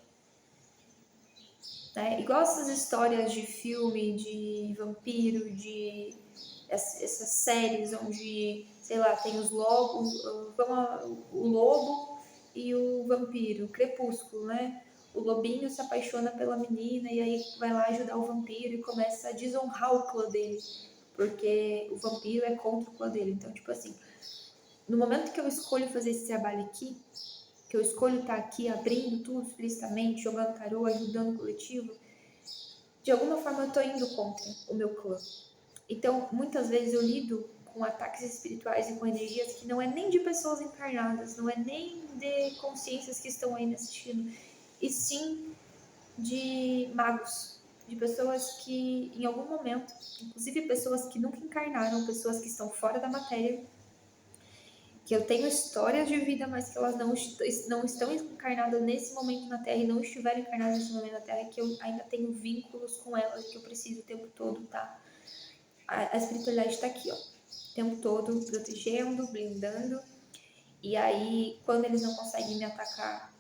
Né? Igual essas histórias de filme, de vampiro, de essas séries onde, sei lá, tem os lobos, o lobo e o vampiro, o crepúsculo, né? O lobinho se apaixona pela menina e aí vai lá ajudar o vampiro e começa a desonrar o clã dele, porque o vampiro é contra o clã dele. Então, tipo assim, no momento que eu escolho fazer esse trabalho aqui, que eu escolho estar aqui abrindo tudo explicitamente, jogando tarô, ajudando o coletivo, de alguma forma eu estou indo contra o meu clã. Então, muitas vezes eu lido com ataques espirituais e com energias que não é nem de pessoas encarnadas, não é nem de consciências que estão aí me assistindo, e sim de magos, de pessoas que em algum momento, inclusive pessoas que nunca encarnaram, pessoas que estão fora da matéria, que eu tenho histórias de vida, mas que elas não estão encarnadas nesse momento na Terra e não estiveram encarnadas nesse momento na Terra, que eu ainda tenho vínculos com elas, que eu preciso o tempo todo, tá? A espiritualidade está aqui, ó, o tempo todo, protegendo, blindando. E aí, quando eles não conseguem me atacar,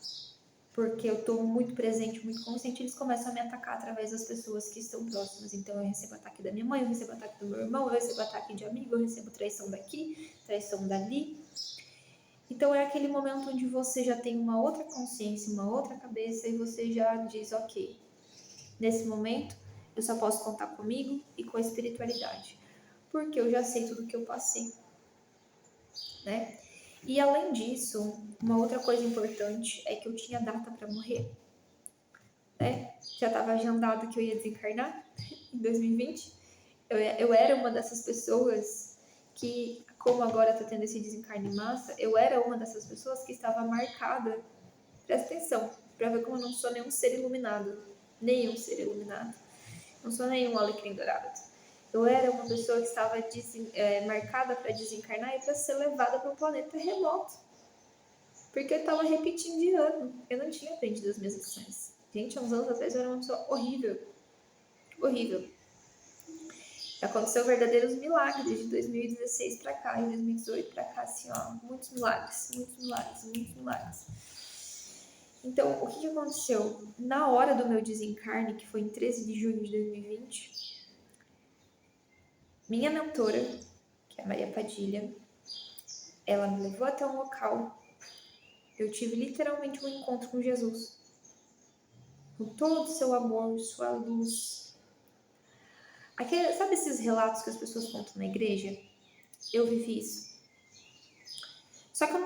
porque eu estou muito presente, muito consciente, eles começam a me atacar através das pessoas que estão próximas. Então, eu recebo ataque da minha mãe, eu recebo ataque do meu irmão, eu recebo ataque de amigo, eu recebo traição daqui, traição dali. Então, é aquele momento onde você já tem uma outra consciência, uma outra cabeça, e você já diz, ok, nesse momento, eu só posso contar comigo e com a espiritualidade. Porque eu já sei tudo que eu passei, né? E além disso, uma outra coisa importante é que eu tinha data para morrer, né? Já estava agendado que eu ia desencarnar em 2020. Eu era uma dessas pessoas que, como agora está tendo esse desencarne em massa, eu era uma dessas pessoas que estava marcada. Presta atenção, para ver como eu não sou nenhum ser iluminado. Nenhum ser iluminado. Não sou nenhum alecrim dourado. Eu era uma pessoa que estava marcada para desencarnar e para ser levada para um planeta remoto. Porque eu estava repetindo de ano. Eu não tinha aprendido as minhas lições. Gente, há uns anos atrás eu era uma pessoa horrível. Horrível. Aconteceu verdadeiros milagres de 2016 para cá, em 2018 para cá, assim, ó. Muitos milagres, muitos milagres, muitos milagres. Então, o que aconteceu? Na hora do meu desencarne, que foi em 13 de junho de 2020, minha mentora, que é a Maria Padilha, ela me levou até um local. Eu tive literalmente um encontro com Jesus. Com todo o seu amor, sua luz. Sabe esses relatos que as pessoas contam na igreja? Eu vivi isso. Só que eu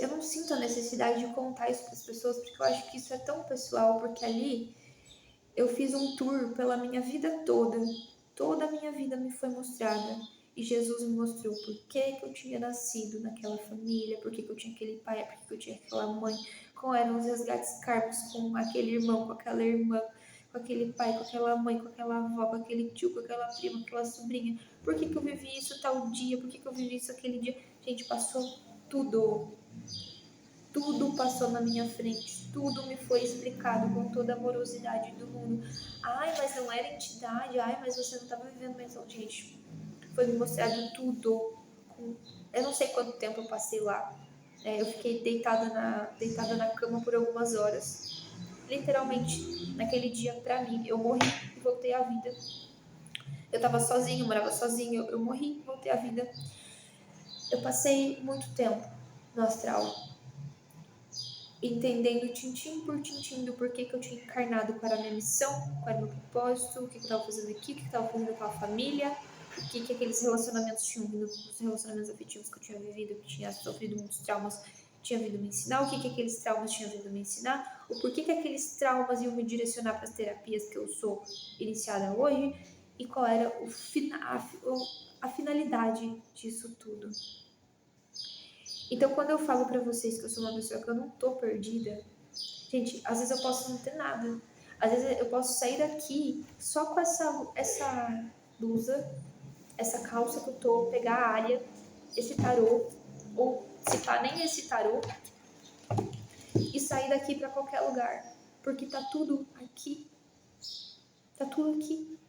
não sinto a necessidade de contar isso para as pessoas, porque eu acho que isso é tão pessoal, porque ali eu fiz um tour pela minha vida toda. Toda a minha vida me foi mostrada. E Jesus me mostrou por que eu tinha nascido naquela família, por que eu tinha aquele pai, por que eu tinha aquela mãe, quais eram os resgates kármicos com aquele irmão, com aquela irmã, com aquele pai, com aquela mãe, com aquela avó, com aquele tio, com aquela prima, com aquela sobrinha. Por que eu vivi isso tal dia, por que eu vivi isso aquele dia. Gente, passou tudo. Tudo passou na minha frente, tudo me foi explicado com toda a amorosidade do mundo. Ai, mas não era entidade, ai, mas você não estava vivendo mesmo. Gente, foi me mostrado tudo. Eu não sei quanto tempo eu passei lá. Eu fiquei deitada na cama por algumas horas. Literalmente, naquele dia, pra mim, eu morri e voltei à vida. Eu tava sozinha, eu morava sozinha, eu morri e voltei à vida. Eu passei muito tempo no astral, entendendo tintim por tintim do porquê que eu tinha encarnado, qual era a minha missão, qual era o meu propósito, o que eu estava fazendo aqui, o que eu estava fazendo com aquela família, o que aqueles relacionamentos tinham vindo, os relacionamentos afetivos que eu tinha vivido, que tinha sofrido muitos traumas, tinha vindo me ensinar, o que aqueles traumas tinham vindo me ensinar, o porquê que aqueles traumas iam me direcionar para as terapias que eu sou iniciada hoje, e qual era a finalidade disso tudo. Então, quando eu falo pra vocês que eu sou uma pessoa que eu não tô perdida, gente, às vezes eu posso não ter nada. Às vezes eu posso sair daqui só com essa blusa, essa calça que eu tô, pegar a área, esse tarô, ou se pá, nem esse tarô, e sair daqui pra qualquer lugar. Porque tá tudo aqui. Tá tudo aqui.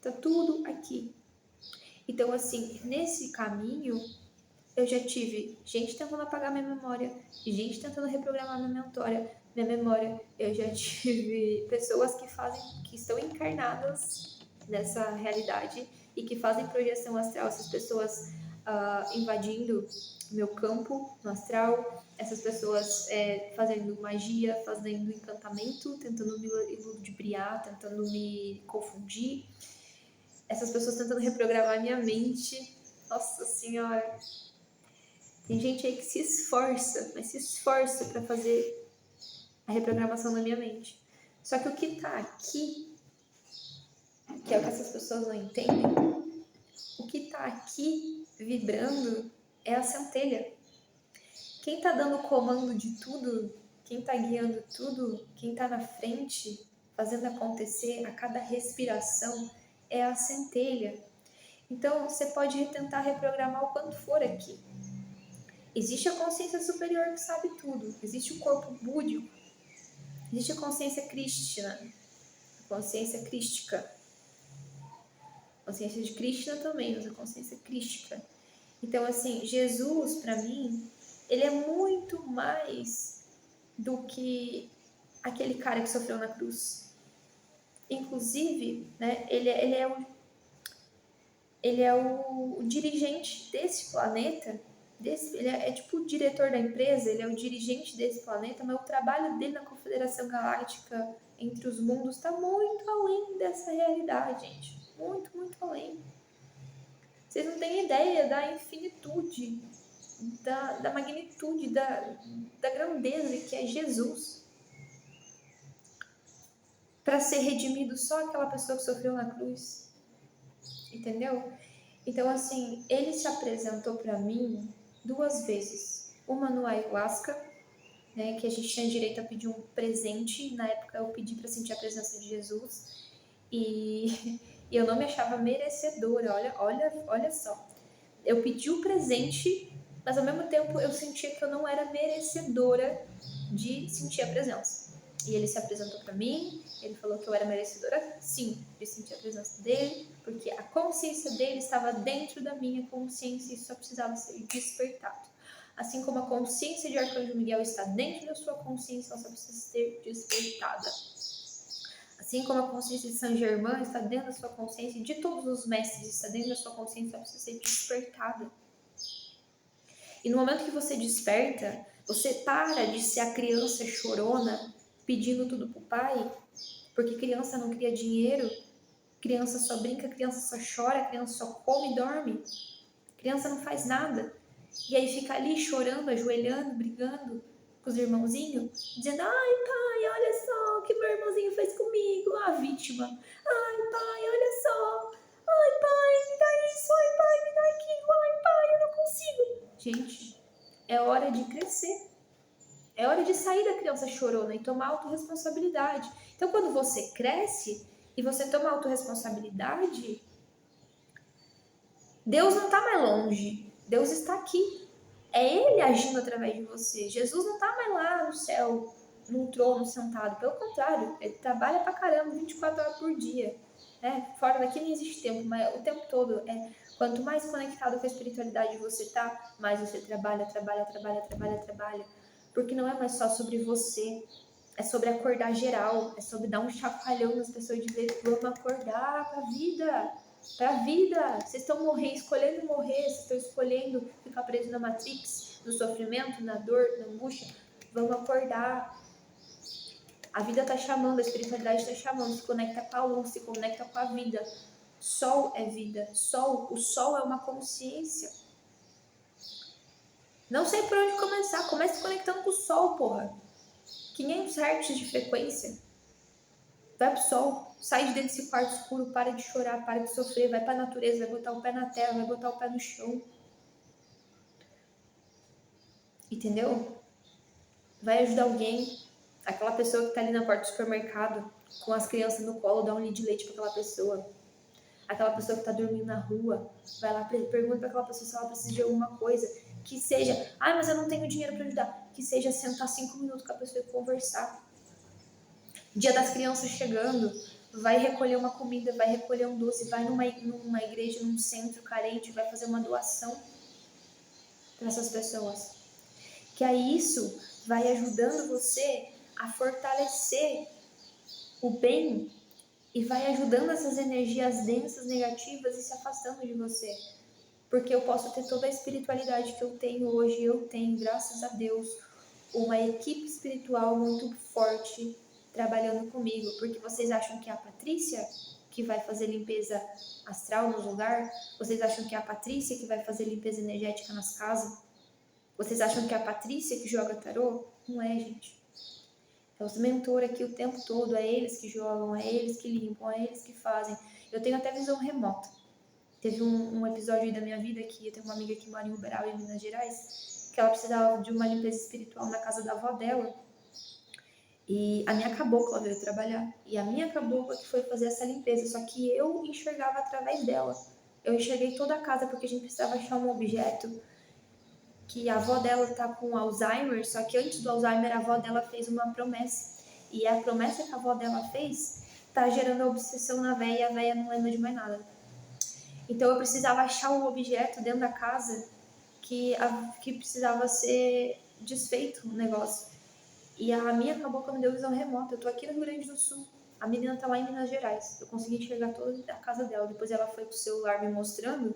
Tá tudo aqui. Então, assim, nesse caminho, eu já tive gente tentando apagar minha memória, gente tentando reprogramar minha memória. Eu já tive pessoas que estão encarnadas nessa realidade e que fazem projeção astral. Essas pessoas invadindo meu campo no astral, essas pessoas fazendo magia, fazendo encantamento, tentando me ludibriar, tentando me confundir. Essas pessoas tentando reprogramar minha mente. Nossa Senhora! Tem gente aí que se esforça, mas se esforça para fazer a reprogramação na minha mente. Só que o que tá aqui, que é o que essas pessoas não entendem, o que tá aqui vibrando é a centelha. Quem tá dando o comando de tudo, quem tá guiando tudo, quem tá na frente, fazendo acontecer a cada respiração, é a centelha. Então, você pode tentar reprogramar o quanto for aqui. Existe a consciência superior que sabe tudo. Existe o corpo búdico. Existe a consciência crística. A consciência crística. A consciência de Krishna também, mas a consciência crística. Então, assim, Jesus, para mim, ele é muito mais do que aquele cara que sofreu na cruz. Inclusive, né, ele é o dirigente desse planeta, ele é tipo o diretor da empresa, ele é o dirigente desse planeta, mas o trabalho dele na Confederação Galáctica entre os mundos está muito além dessa realidade, gente. Muito, muito além. Vocês não têm ideia da infinitude, da magnitude, da grandeza que é Jesus. Para ser redimido só aquela pessoa que sofreu na cruz. Entendeu? Então, assim, ele se apresentou para mim 2 vezes. Uma no ayahuasca, né, que a gente tinha direito a pedir um presente. Na época eu pedi para sentir a presença de Jesus. E eu não me achava merecedora, olha só. Eu pedi o presente, mas ao mesmo tempo eu sentia que eu não era merecedora de sentir a presença. E ele se apresentou para mim, ele falou que eu era merecedora, sim, de sentir a presença dele, porque a consciência dele estava dentro da minha consciência e só precisava ser despertado. Assim como a consciência de Arcanjo Miguel está dentro da sua consciência, ela só precisa ser despertada. Assim como a consciência de Saint Germain está dentro da sua consciência, e de todos os mestres está dentro da sua consciência, ela precisa ser despertada. E no momento que você desperta, você para de ser a criança chorona pedindo tudo pro pai, porque criança não cria dinheiro, criança só brinca, criança só chora, criança só come e dorme, criança não faz nada. E aí fica ali chorando, ajoelhando, brigando com os irmãozinhos, dizendo: ai pai, olha só o que meu irmãozinho fez comigo, a vítima. Ai pai, olha só. Ai pai, me dá isso, ai pai, me dá aquilo, ai pai, eu não consigo. Gente, é hora de crescer. É hora de sair da criança chorona e tomar autorresponsabilidade. Então, quando você cresce e você toma autorresponsabilidade, Deus não está mais longe. Deus está aqui. É Ele agindo através de você. Jesus não está mais lá no céu, num trono sentado. Pelo contrário, Ele trabalha pra caramba 24 horas por dia. Fora daqui não existe tempo, mas o tempo todo quanto mais conectado com a espiritualidade você tá, mais você trabalha. Porque não é mais só sobre você. É sobre acordar geral. É sobre dar um chacoalhão nas pessoas e dizer: vamos acordar pra vida. Pra vida. Vocês estão escolhendo morrer, vocês estão escolhendo ficar preso na Matrix, no sofrimento, na dor, na angústia. Vamos acordar. A vida tá chamando, a espiritualidade tá chamando. Se conecta com a luz, se conecta com a vida. Sol é vida. O sol é uma consciência. Não sei por onde começar. Comece conectando com o sol, porra. 500 Hz de frequência. Vai pro sol, sai de dentro desse quarto escuro, para de chorar, para de sofrer, vai pra natureza, vai botar o pé na terra, vai botar o pé no chão. Entendeu? Vai ajudar alguém. Aquela pessoa que tá ali na porta do supermercado, com as crianças no colo, dá um litro de leite pra aquela pessoa. Aquela pessoa que tá dormindo na rua, vai lá, pergunta pra aquela pessoa se ela precisa de alguma coisa. Que seja, mas eu não tenho dinheiro pra ajudar. Que seja sentar 5 minutos com a pessoa e conversar. Dia das crianças chegando, vai recolher uma comida, vai recolher um doce, vai numa igreja, num centro carente, vai fazer uma doação para essas pessoas. Que aí isso vai ajudando você a fortalecer o bem e vai ajudando essas energias densas, negativas e se afastando de você. Porque eu posso ter toda a espiritualidade que eu tenho hoje, eu tenho, graças a Deus, uma equipe espiritual muito forte trabalhando comigo, porque vocês acham que é a Patrícia que vai fazer limpeza astral nos lugares? Vocês acham que é a Patrícia que vai fazer limpeza energética nas casas? Vocês acham que é a Patrícia que joga tarô? Não é, gente. É os mentores aqui o tempo todo, é eles que jogam, é eles que limpam, é eles que fazem. Eu tenho até visão remota. Teve um episódio aí da minha vida que eu tenho uma amiga que mora em Uberaba, em Minas Gerais, que ela precisava de uma limpeza espiritual na casa da avó dela. E a minha cabocla veio trabalhar. E a minha cabocla que foi fazer essa limpeza. Só que eu enxergava através dela. Eu enxerguei toda a casa porque a gente precisava achar um objeto que a avó dela tá com Alzheimer. Só que antes do Alzheimer, a avó dela fez uma promessa. E a promessa que a avó dela fez tá gerando a obsessão na véia e a véia não lembra de mais nada. Então eu precisava achar um objeto dentro da casa que precisava ser desfeito o negócio. E a minha cabocla me deu visão remota. Eu tô aqui no Rio Grande do Sul. A menina tá lá em Minas Gerais. Eu consegui enxergar toda a casa dela. Depois ela foi com o celular me mostrando.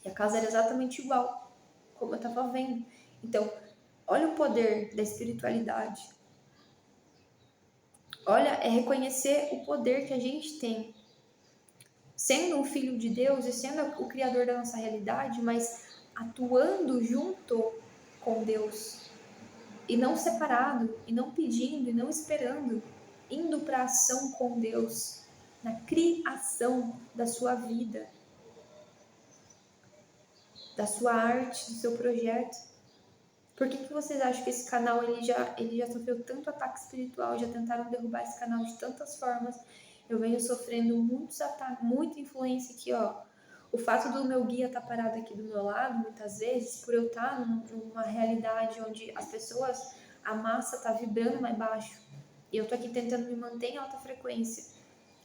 E a casa era exatamente igual como eu tava vendo. Então, olha o poder da espiritualidade. Olha, é reconhecer o poder que a gente tem. Sendo um filho de Deus e sendo o criador da nossa realidade, mas atuando junto com Deus. E não separado, e não pedindo, e não esperando, indo para a ação com Deus, na criação da sua vida, da sua arte, do seu projeto. Por que vocês acham que esse canal ele já sofreu tanto ataque espiritual, já tentaram derrubar esse canal de tantas formas? Eu venho sofrendo muitos ataques, muita influência aqui, ó. O fato do meu guia estar parado aqui do meu lado, muitas vezes, por eu estar numa realidade onde as pessoas, a massa tá vibrando mais baixo, e eu tô aqui tentando me manter em alta frequência,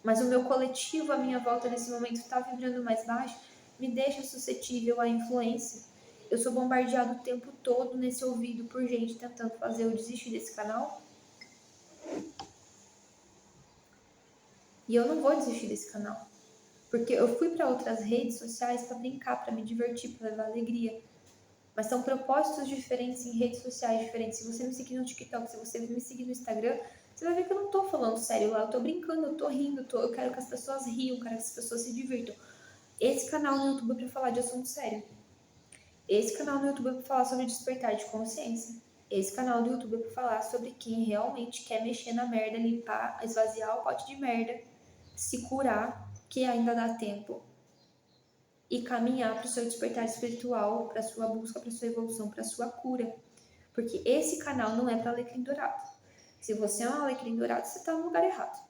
mas o meu coletivo à minha volta nesse momento está vibrando mais baixo, me deixa suscetível à influência. Eu sou bombardeado o tempo todo nesse ouvido por gente tentando fazer eu desistir desse canal. E eu não vou desistir desse canal. Porque eu fui para outras redes sociais para brincar, para me divertir, para levar alegria. Mas são propósitos diferentes em redes sociais diferentes. Se você me seguir no TikTok, se você me seguir no Instagram, você vai ver que eu não tô falando sério lá. Eu tô brincando, eu tô rindo, eu quero que as pessoas riam, eu quero que as pessoas se divirtam. Esse canal no YouTube é para falar de assunto sério. Esse canal no YouTube é para falar sobre despertar de consciência. Esse canal do YouTube é para falar sobre quem realmente quer mexer na merda, limpar, esvaziar o pote de merda, se curar, que ainda dá tempo, e caminhar para o seu despertar espiritual, para a sua busca, para a sua evolução, para a sua cura. Porque esse canal não é para alecrim dourado. Se você é um alecrim dourado, você está no lugar errado.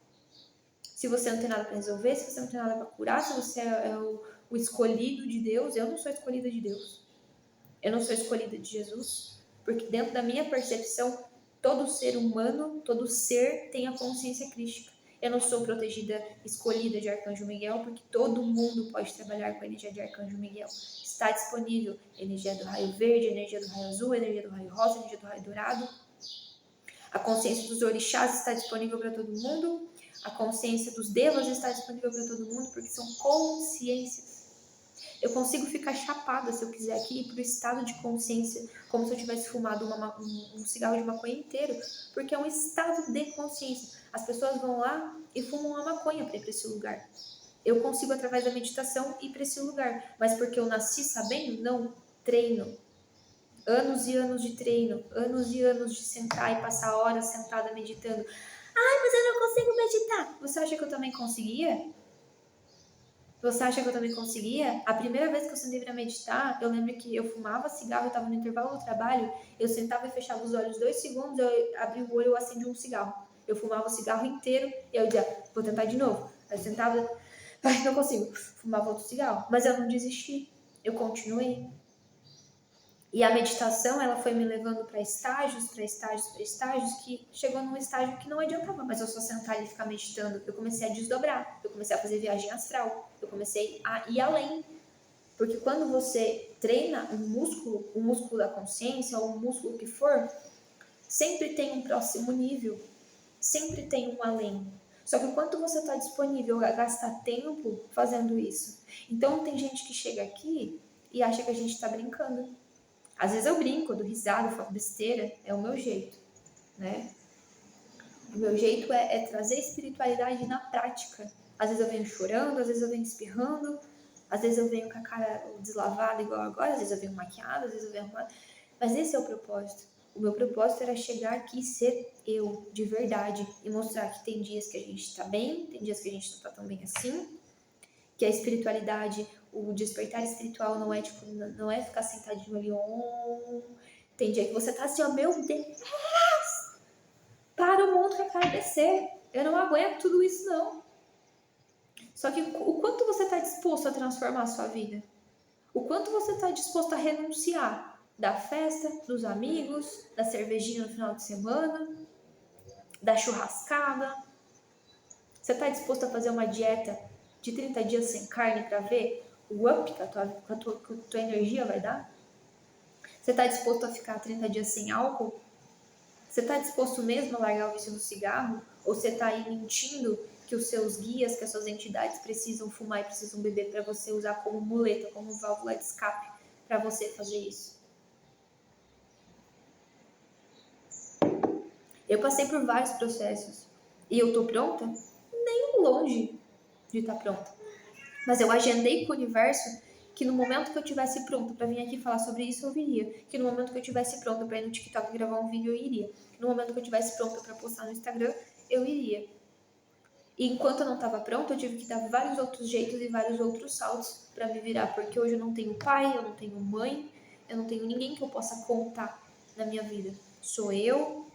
Se você não tem nada para resolver, se você não tem nada para curar, se você é o escolhido de Deus, eu não sou escolhida de Deus. Eu não sou escolhida de Jesus, porque dentro da minha percepção, todo ser humano, todo ser tem a consciência crística. Eu não sou protegida, escolhida de Arcanjo Miguel, porque todo mundo pode trabalhar com a energia de Arcanjo Miguel. Está disponível energia do raio verde, energia do raio azul, energia do raio rosa, energia do raio dourado. A consciência dos orixás está disponível para todo mundo. A consciência dos devas está disponível para todo mundo, porque são consciências. Eu consigo ficar chapada, se eu quiser, aqui, para o estado de consciência, como se eu tivesse fumado um cigarro de maconha inteiro, porque é um estado de consciência. As pessoas vão lá e fumam uma maconha para ir para esse lugar. Eu consigo, através da meditação, ir para esse lugar. Mas porque eu nasci sabendo? Não. Treino. Anos e anos de treino. Anos e anos de sentar e passar horas sentada meditando. Ai, mas eu não consigo meditar. Você acha que eu também conseguia? Você acha que eu também conseguia? A primeira vez que eu sentei pra meditar, eu lembro que eu fumava cigarro, eu tava no intervalo do trabalho, eu sentava e fechava os olhos 2 segundos, eu abria o olho e eu acendia um cigarro. Eu fumava o cigarro inteiro e eu dizia, vou tentar de novo. Aí eu sentava, ai, não consigo. Fumava outro cigarro. Mas eu não desisti, eu continuei. E a meditação, ela foi me levando para estágios, que chegou num estágio que não adiantava mais eu só sentar e ficar meditando. Eu comecei a desdobrar, eu comecei a fazer viagem astral, eu comecei a ir além. Porque quando você treina um músculo da consciência, ou um músculo que for, sempre tem um próximo nível, sempre tem um além. Só que o quanto você está disponível a gastar tempo fazendo isso. Então tem gente que chega aqui e acha que a gente está brincando. Às vezes eu brinco, eu dou risada, eu falo besteira, é o meu jeito, né? O meu jeito é trazer espiritualidade na prática. Às vezes eu venho chorando, às vezes eu venho espirrando, às vezes eu venho com a cara deslavada igual agora, às vezes eu venho maquiada, às vezes eu venho arrumada. Mas esse é o propósito. O meu propósito era chegar aqui e ser eu, de verdade, e mostrar que tem dias que a gente tá bem, tem dias que a gente não tá tão bem assim, que a espiritualidade, o despertar espiritual não é tipo, não é ficar sentadinho ali, tem dia que você tá assim, ó, meu Deus, para o mundo que acaba de descer, eu não aguento tudo isso não. Só que o quanto você está disposto a transformar a sua vida? O quanto você está disposto a renunciar da festa, dos amigos, da cervejinha no final de semana, da churrascada? Você está disposto a fazer uma dieta de 30 dias sem carne para ver o up que a tua energia vai dar? Você está disposto a ficar 30 dias sem álcool? Você está disposto mesmo a largar o vício do cigarro? Ou você está aí mentindo que os seus guias, que as suas entidades precisam fumar e precisam beber para você usar como muleta, como válvula de escape para você fazer isso? Eu passei por vários processos e eu tô pronta? Nem longe de estar pronta. Mas eu agendei com o universo que no momento que eu tivesse pronta para vir aqui falar sobre isso, eu viria. Que no momento que eu tivesse pronta para ir no TikTok gravar um vídeo, eu iria. Que no momento que eu tivesse pronta para postar no Instagram, eu iria. E enquanto eu não estava pronta, eu tive que dar vários outros jeitos e vários outros saltos para me virar, porque hoje eu não tenho pai, eu não tenho mãe, eu não tenho ninguém que eu possa contar na minha vida. Sou eu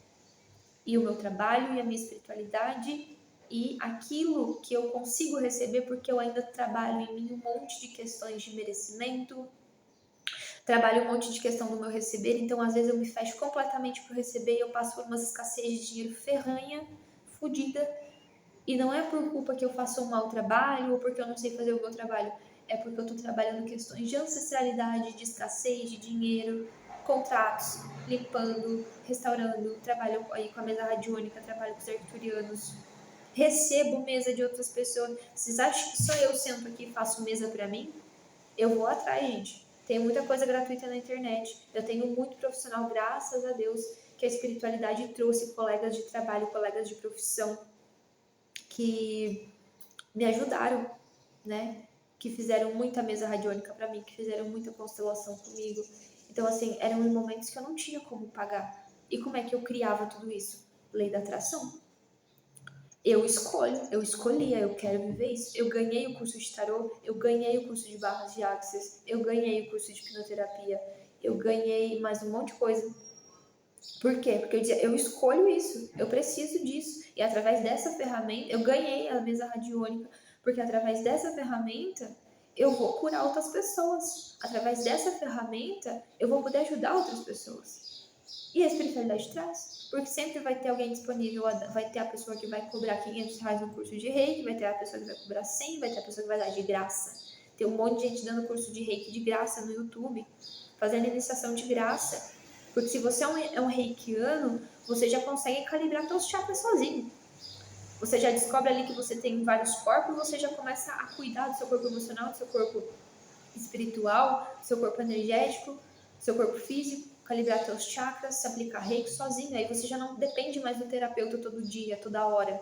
e o meu trabalho e a minha espiritualidade e aquilo que eu consigo receber, porque eu ainda trabalho em mim um monte de questões de merecimento, trabalho um monte de questão do meu receber, então às vezes eu me fecho completamente pro receber e eu passo por umas escassez de dinheiro ferranha, fodida. E não é por culpa que eu faço um mau trabalho ou porque eu não sei fazer o meu trabalho. É porque eu estou trabalhando questões de ancestralidade, de escassez, de dinheiro, contratos, limpando, restaurando, trabalho aí com a mesa radiônica, trabalho com os arcturianos, recebo mesa de outras pessoas. Vocês acham que só eu sento aqui e faço mesa para mim? Eu vou atrás, gente. Tem muita coisa gratuita na internet. Eu tenho muito profissional, graças a Deus, que a espiritualidade trouxe colegas de trabalho, colegas de profissão que me ajudaram, né? Que fizeram muita mesa radiônica para mim, que fizeram muita constelação comigo. Então, assim, eram momentos que eu não tinha como pagar. E como é que eu criava tudo isso? Lei da atração. Eu escolho, eu escolhia, eu quero viver isso. Eu ganhei o curso de tarô, eu ganhei o curso de barras de axis, eu ganhei o curso de hipnoterapia, eu ganhei mais um monte de coisa. Por quê? Porque eu dizia, eu escolho isso, eu preciso disso. E através dessa ferramenta, eu ganhei a mesa radiônica, porque através dessa ferramenta eu vou curar outras pessoas. Através dessa ferramenta eu vou poder ajudar outras pessoas. E a espiritualidade traz, porque sempre vai ter alguém disponível, vai ter a pessoa que vai cobrar R$ 500 no curso de reiki, vai ter a pessoa que vai cobrar 100, vai ter a pessoa que vai dar de graça. Tem um monte de gente dando curso de reiki de graça no YouTube, fazendo iniciação de graça. Porque se você é um reikiano, você já consegue calibrar seus chakras sozinho. Você já descobre ali que você tem vários corpos, você já começa a cuidar do seu corpo emocional, do seu corpo espiritual, do seu corpo energético, do seu corpo físico, calibrar seus chakras, se aplicar reiki sozinho. Aí você já não depende mais do terapeuta todo dia, toda hora.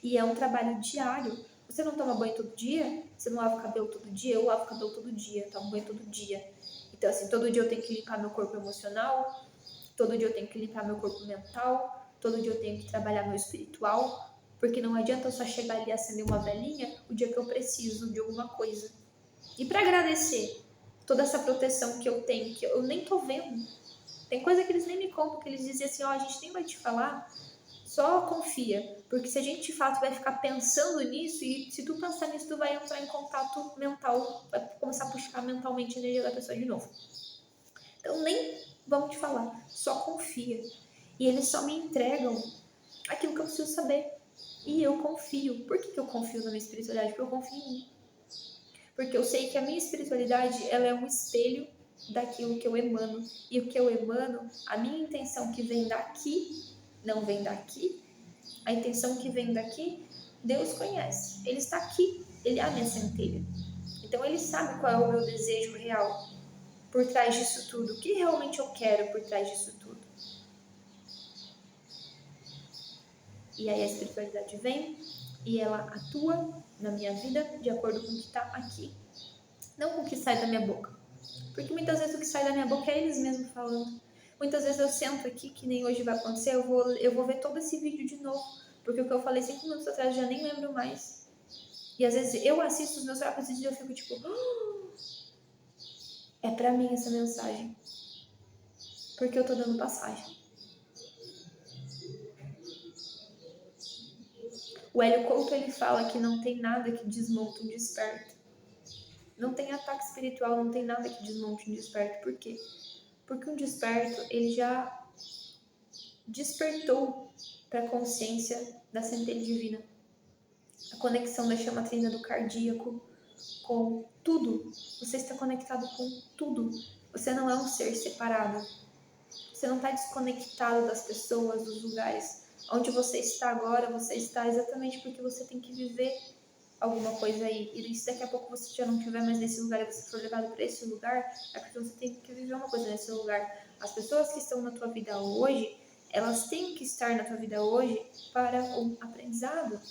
E é um trabalho diário. Você não toma banho todo dia? Você não lava o cabelo todo dia? Eu lavo o cabelo todo dia, tomo banho todo dia. Então, assim, todo dia eu tenho que limpar meu corpo emocional, todo dia eu tenho que limpar meu corpo mental, todo dia eu tenho que trabalhar meu espiritual, porque não adianta eu só chegar ali e acender uma velhinha o dia que eu preciso de alguma coisa. E para agradecer toda essa proteção que eu tenho, que eu nem tô vendo. Tem coisa que eles nem me contam, que eles dizem assim, ó, a gente nem vai te falar, só confia. Porque se a gente de fato vai ficar pensando nisso, e se tu pensar nisso, tu vai entrar em contato mental, vai começar a puxar mentalmente a energia da pessoa de novo. Então nem vamos te falar, só confia. E eles só me entregam aquilo que eu preciso saber. E eu confio. Por que eu confio na minha espiritualidade? Porque eu confio em mim. Porque eu sei que a minha espiritualidade, ela é um espelho daquilo que eu emano. E o que eu emano, a minha intenção que vem daqui, não vem daqui. A intenção que vem daqui, Deus conhece. Ele está aqui, ele é a minha centelha. Então ele sabe qual é o meu desejo real por trás disso tudo. O que realmente eu quero por trás disso tudo. E aí a espiritualidade vem e ela atua na minha vida de acordo com o que está aqui. Não com o que sai da minha boca. Porque muitas vezes o que sai da minha boca é eles mesmos falando. Muitas vezes eu sento aqui, que nem hoje vai acontecer, eu vou ver todo esse vídeo de novo, porque o que eu falei 5 minutos atrás eu já nem lembro mais. E às vezes eu assisto os meus próprios vídeos e eu fico tipo, é pra mim essa mensagem. Porque eu tô dando passagem. O Hélio Couto, ele fala que não tem nada que desmonte um desperto. Não tem ataque espiritual, não tem nada que desmonte um desperto. Por quê? Porque um desperto, ele já despertou para a consciência da centelha divina. A conexão da chama trina do cardíaco com tudo. Você está conectado com tudo. Você não é um ser separado. Você não está desconectado das pessoas, dos lugares. Onde você está agora, você está exatamente porque você tem que viver alguma coisa aí. E se daqui a pouco você já não estiver mais nesse lugar e você for levado para esse lugar, é porque você tem que viver uma coisa nesse lugar. As pessoas que estão na tua vida hoje, elas têm que estar na tua vida hoje para um aprendizado.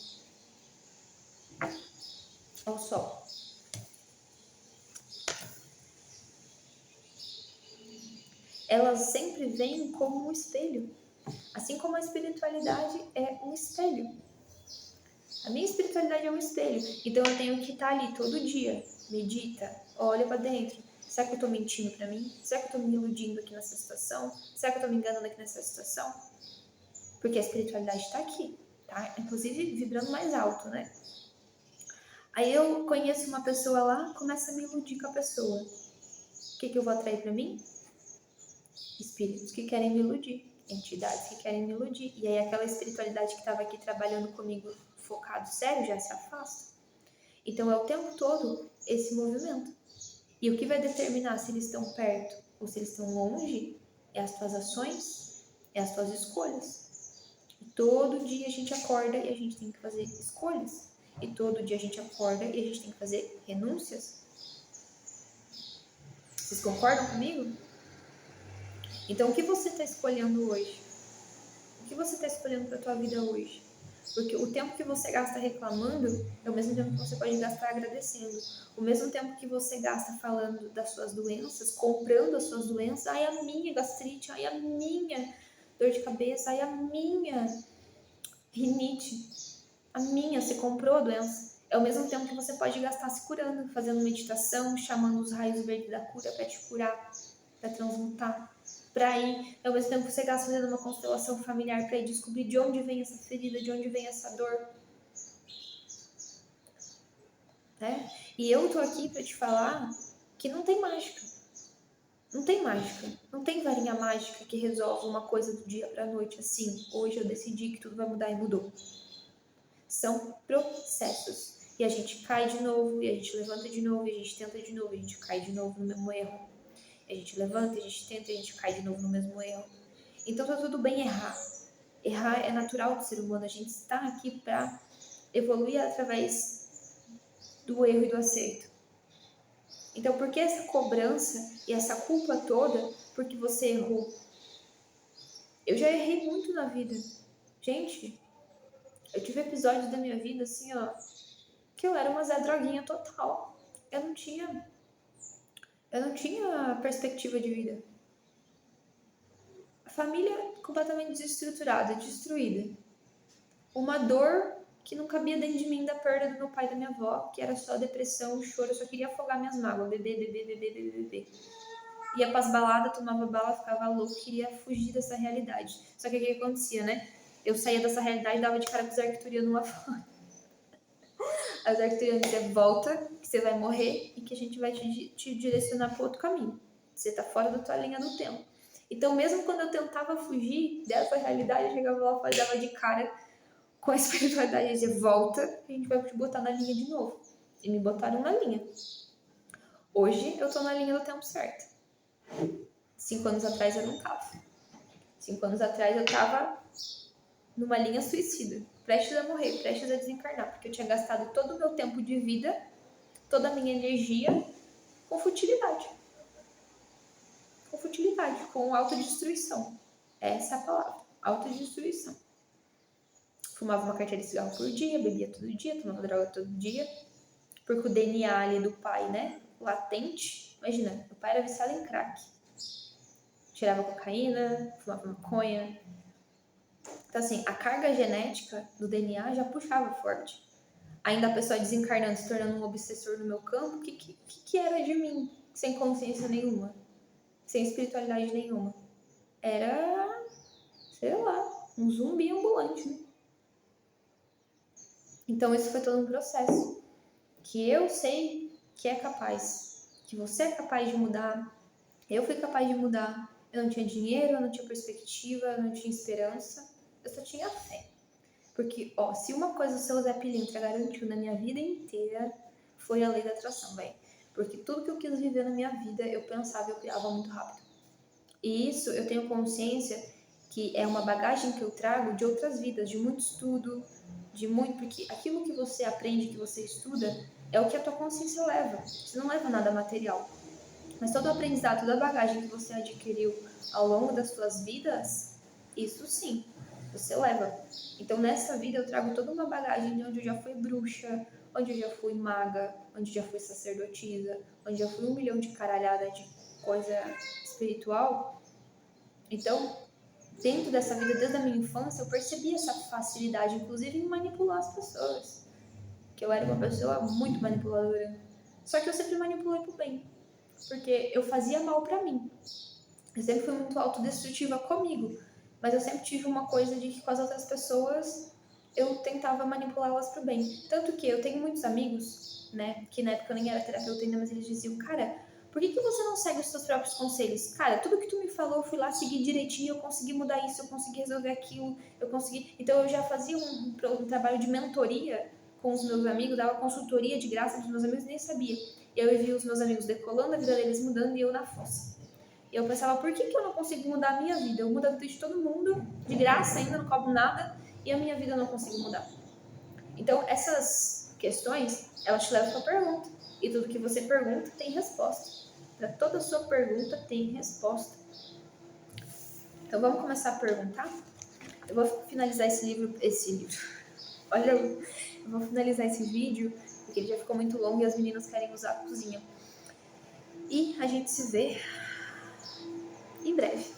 Olha o sol. Elas sempre vêm como um espelho. Assim como a espiritualidade é um espelho. A minha espiritualidade é um espelho. Então eu tenho que estar ali todo dia. Medita, olha para dentro. Será que eu estou mentindo para mim? Será que eu estou me iludindo aqui nessa situação? Será que eu estou me enganando aqui nessa situação? Porque a espiritualidade está aqui, tá? Inclusive vibrando mais alto, né? Aí eu conheço uma pessoa lá, começo a me iludir com a pessoa. O que eu vou atrair para mim? Espíritos que querem me iludir, entidades que querem me iludir. E aí aquela espiritualidade que estava aqui trabalhando comigo, focado sério, já se afasta. Então é o tempo todo esse movimento. E o que vai determinar se eles estão perto ou se eles estão longe é as tuas ações, é as tuas escolhas. E todo dia a gente acorda e a gente tem que fazer escolhas. E todo dia a gente acorda e a gente tem que fazer renúncias. Vocês concordam comigo? Então, o que você está escolhendo hoje? O que você está escolhendo para a tua vida hoje? Porque o tempo que você gasta reclamando é o mesmo tempo que você pode gastar agradecendo. O mesmo tempo que você gasta falando das suas doenças, comprando as suas doenças. Ai, a minha gastrite, ai, a minha dor de cabeça, ai, a minha rinite. A minha, você comprou a doença. É o mesmo tempo que você pode gastar se curando, fazendo meditação, chamando os raios verdes da cura para te curar, para transmutar. Para ir, ao mesmo tempo que você gasta fazendo uma constelação familiar para ir descobrir de onde vem essa ferida, de onde vem essa dor. Né? E eu tô aqui para te falar que não tem mágica. Não tem mágica. Não tem varinha mágica que resolve uma coisa do dia para a noite assim. Hoje eu decidi que tudo vai mudar e mudou. São processos. E a gente cai de novo, e a gente levanta de novo, e a gente tenta de novo, e a gente cai de novo no mesmo erro. A gente levanta, a gente tenta e a gente cai de novo no mesmo erro. Então tá tudo bem errar. Errar é natural do ser humano. A gente está aqui para evoluir através do erro e do acerto. Então por que essa cobrança e essa culpa toda porque você errou? Eu já errei muito na vida. Gente, eu tive episódios da minha vida assim, ó, que eu era uma Zé Droguinha total. Eu não tinha perspectiva de vida. A família completamente desestruturada, destruída. Uma dor que não cabia dentro de mim da perda do meu pai e da minha avó, que era só depressão, choro, eu só queria afogar minhas mágoas, beber. Ia pras baladas, tomava bala, ficava louco, queria fugir dessa realidade. Só que o que acontecia, né? Eu saía dessa realidade e dava de cara com os arcturianos lá fora. Os arcturianos diziam, volta, que você vai morrer e que a gente vai te direcionar para outro caminho. Você tá fora da tua linha do tempo. Então, mesmo quando eu tentava fugir dessa realidade, eu chegava lá e dava de cara com a espiritualidade e dizia, volta, que a gente vai te botar na linha de novo. E me botaram na linha. Hoje, eu tô na linha do tempo certo. 5 anos atrás, eu não tava. 5 anos atrás, eu tava numa linha suicida, prestes a morrer, prestes a desencarnar, porque eu tinha gastado todo o meu tempo de vida, toda a minha energia com futilidade. Com futilidade, com autodestruição. Essa é a palavra, autodestruição. Fumava uma carteira de cigarro por dia, bebia todo dia, tomava droga todo dia, porque o DNA ali do pai, né, latente, Imagina, meu pai era viciado em crack. Tirava cocaína, fumava maconha. Então, assim, a carga genética do DNA já puxava forte. Ainda a pessoa desencarnando, se tornando um obsessor no meu campo, o que era de mim? Sem consciência nenhuma, sem espiritualidade nenhuma. Era, sei lá, um zumbi ambulante, né? Então, isso foi todo um processo. Que eu sei que é capaz. Que você é capaz de mudar. Eu fui capaz de mudar. Eu não tinha dinheiro, eu não tinha perspectiva, eu não tinha esperança. Eu só tinha fé. Porque, ó, se uma coisa o seu Zé Pilintra garantiu na minha vida inteira, foi a lei da atração, velho. Porque tudo que eu quis viver na minha vida, eu pensava e eu criava muito rápido. E isso eu tenho consciência que é uma bagagem que eu trago de outras vidas, de muito estudo, de muito. Porque aquilo que você aprende, que você estuda, é o que a tua consciência leva. Você não leva nada material. Mas todo o aprendizado, toda a bagagem que você adquiriu ao longo das suas vidas, isso sim, você leva. Então nessa vida eu trago toda uma bagagem de onde eu já fui bruxa, onde eu já fui maga, onde eu já fui sacerdotisa, onde eu já fui 1 milhão de caralhada de coisa espiritual. Então, dentro dessa vida, desde a minha infância, eu percebi essa facilidade, inclusive em manipular as pessoas. Que eu era uma pessoa muito manipuladora. Só que eu sempre manipulei pro bem. Porque eu fazia mal pra mim. Eu sempre fui muito autodestrutiva comigo. Mas eu sempre tive uma coisa de que com as outras pessoas eu tentava manipulá-las pro bem. Tanto que eu tenho muitos amigos, né, que na época eu nem era terapeuta ainda, mas eles diziam, cara, por que você não segue os seus próprios conselhos? Cara, tudo que tu me falou, eu fui lá seguir direitinho, eu consegui mudar isso, eu consegui resolver aquilo, eu consegui... Então eu já fazia um trabalho de mentoria com os meus amigos, dava consultoria de graça para os meus amigos, nem sabia. Eu via os meus amigos decolando, a vida deles mudando e eu na fossa. E eu pensava, por que eu não consigo mudar a minha vida? Eu mudo a vida de todo mundo, de graça ainda, não cobro nada, e a minha vida eu não consigo mudar. Então, essas questões, elas te levam para a pergunta. E tudo que você pergunta tem resposta. Para toda sua pergunta tem resposta. Então, vamos começar a perguntar? Eu vou finalizar esse livro. Olha, eu vou finalizar esse vídeo, porque ele já ficou muito longo e as meninas querem usar a cozinha. E a gente se vê em breve.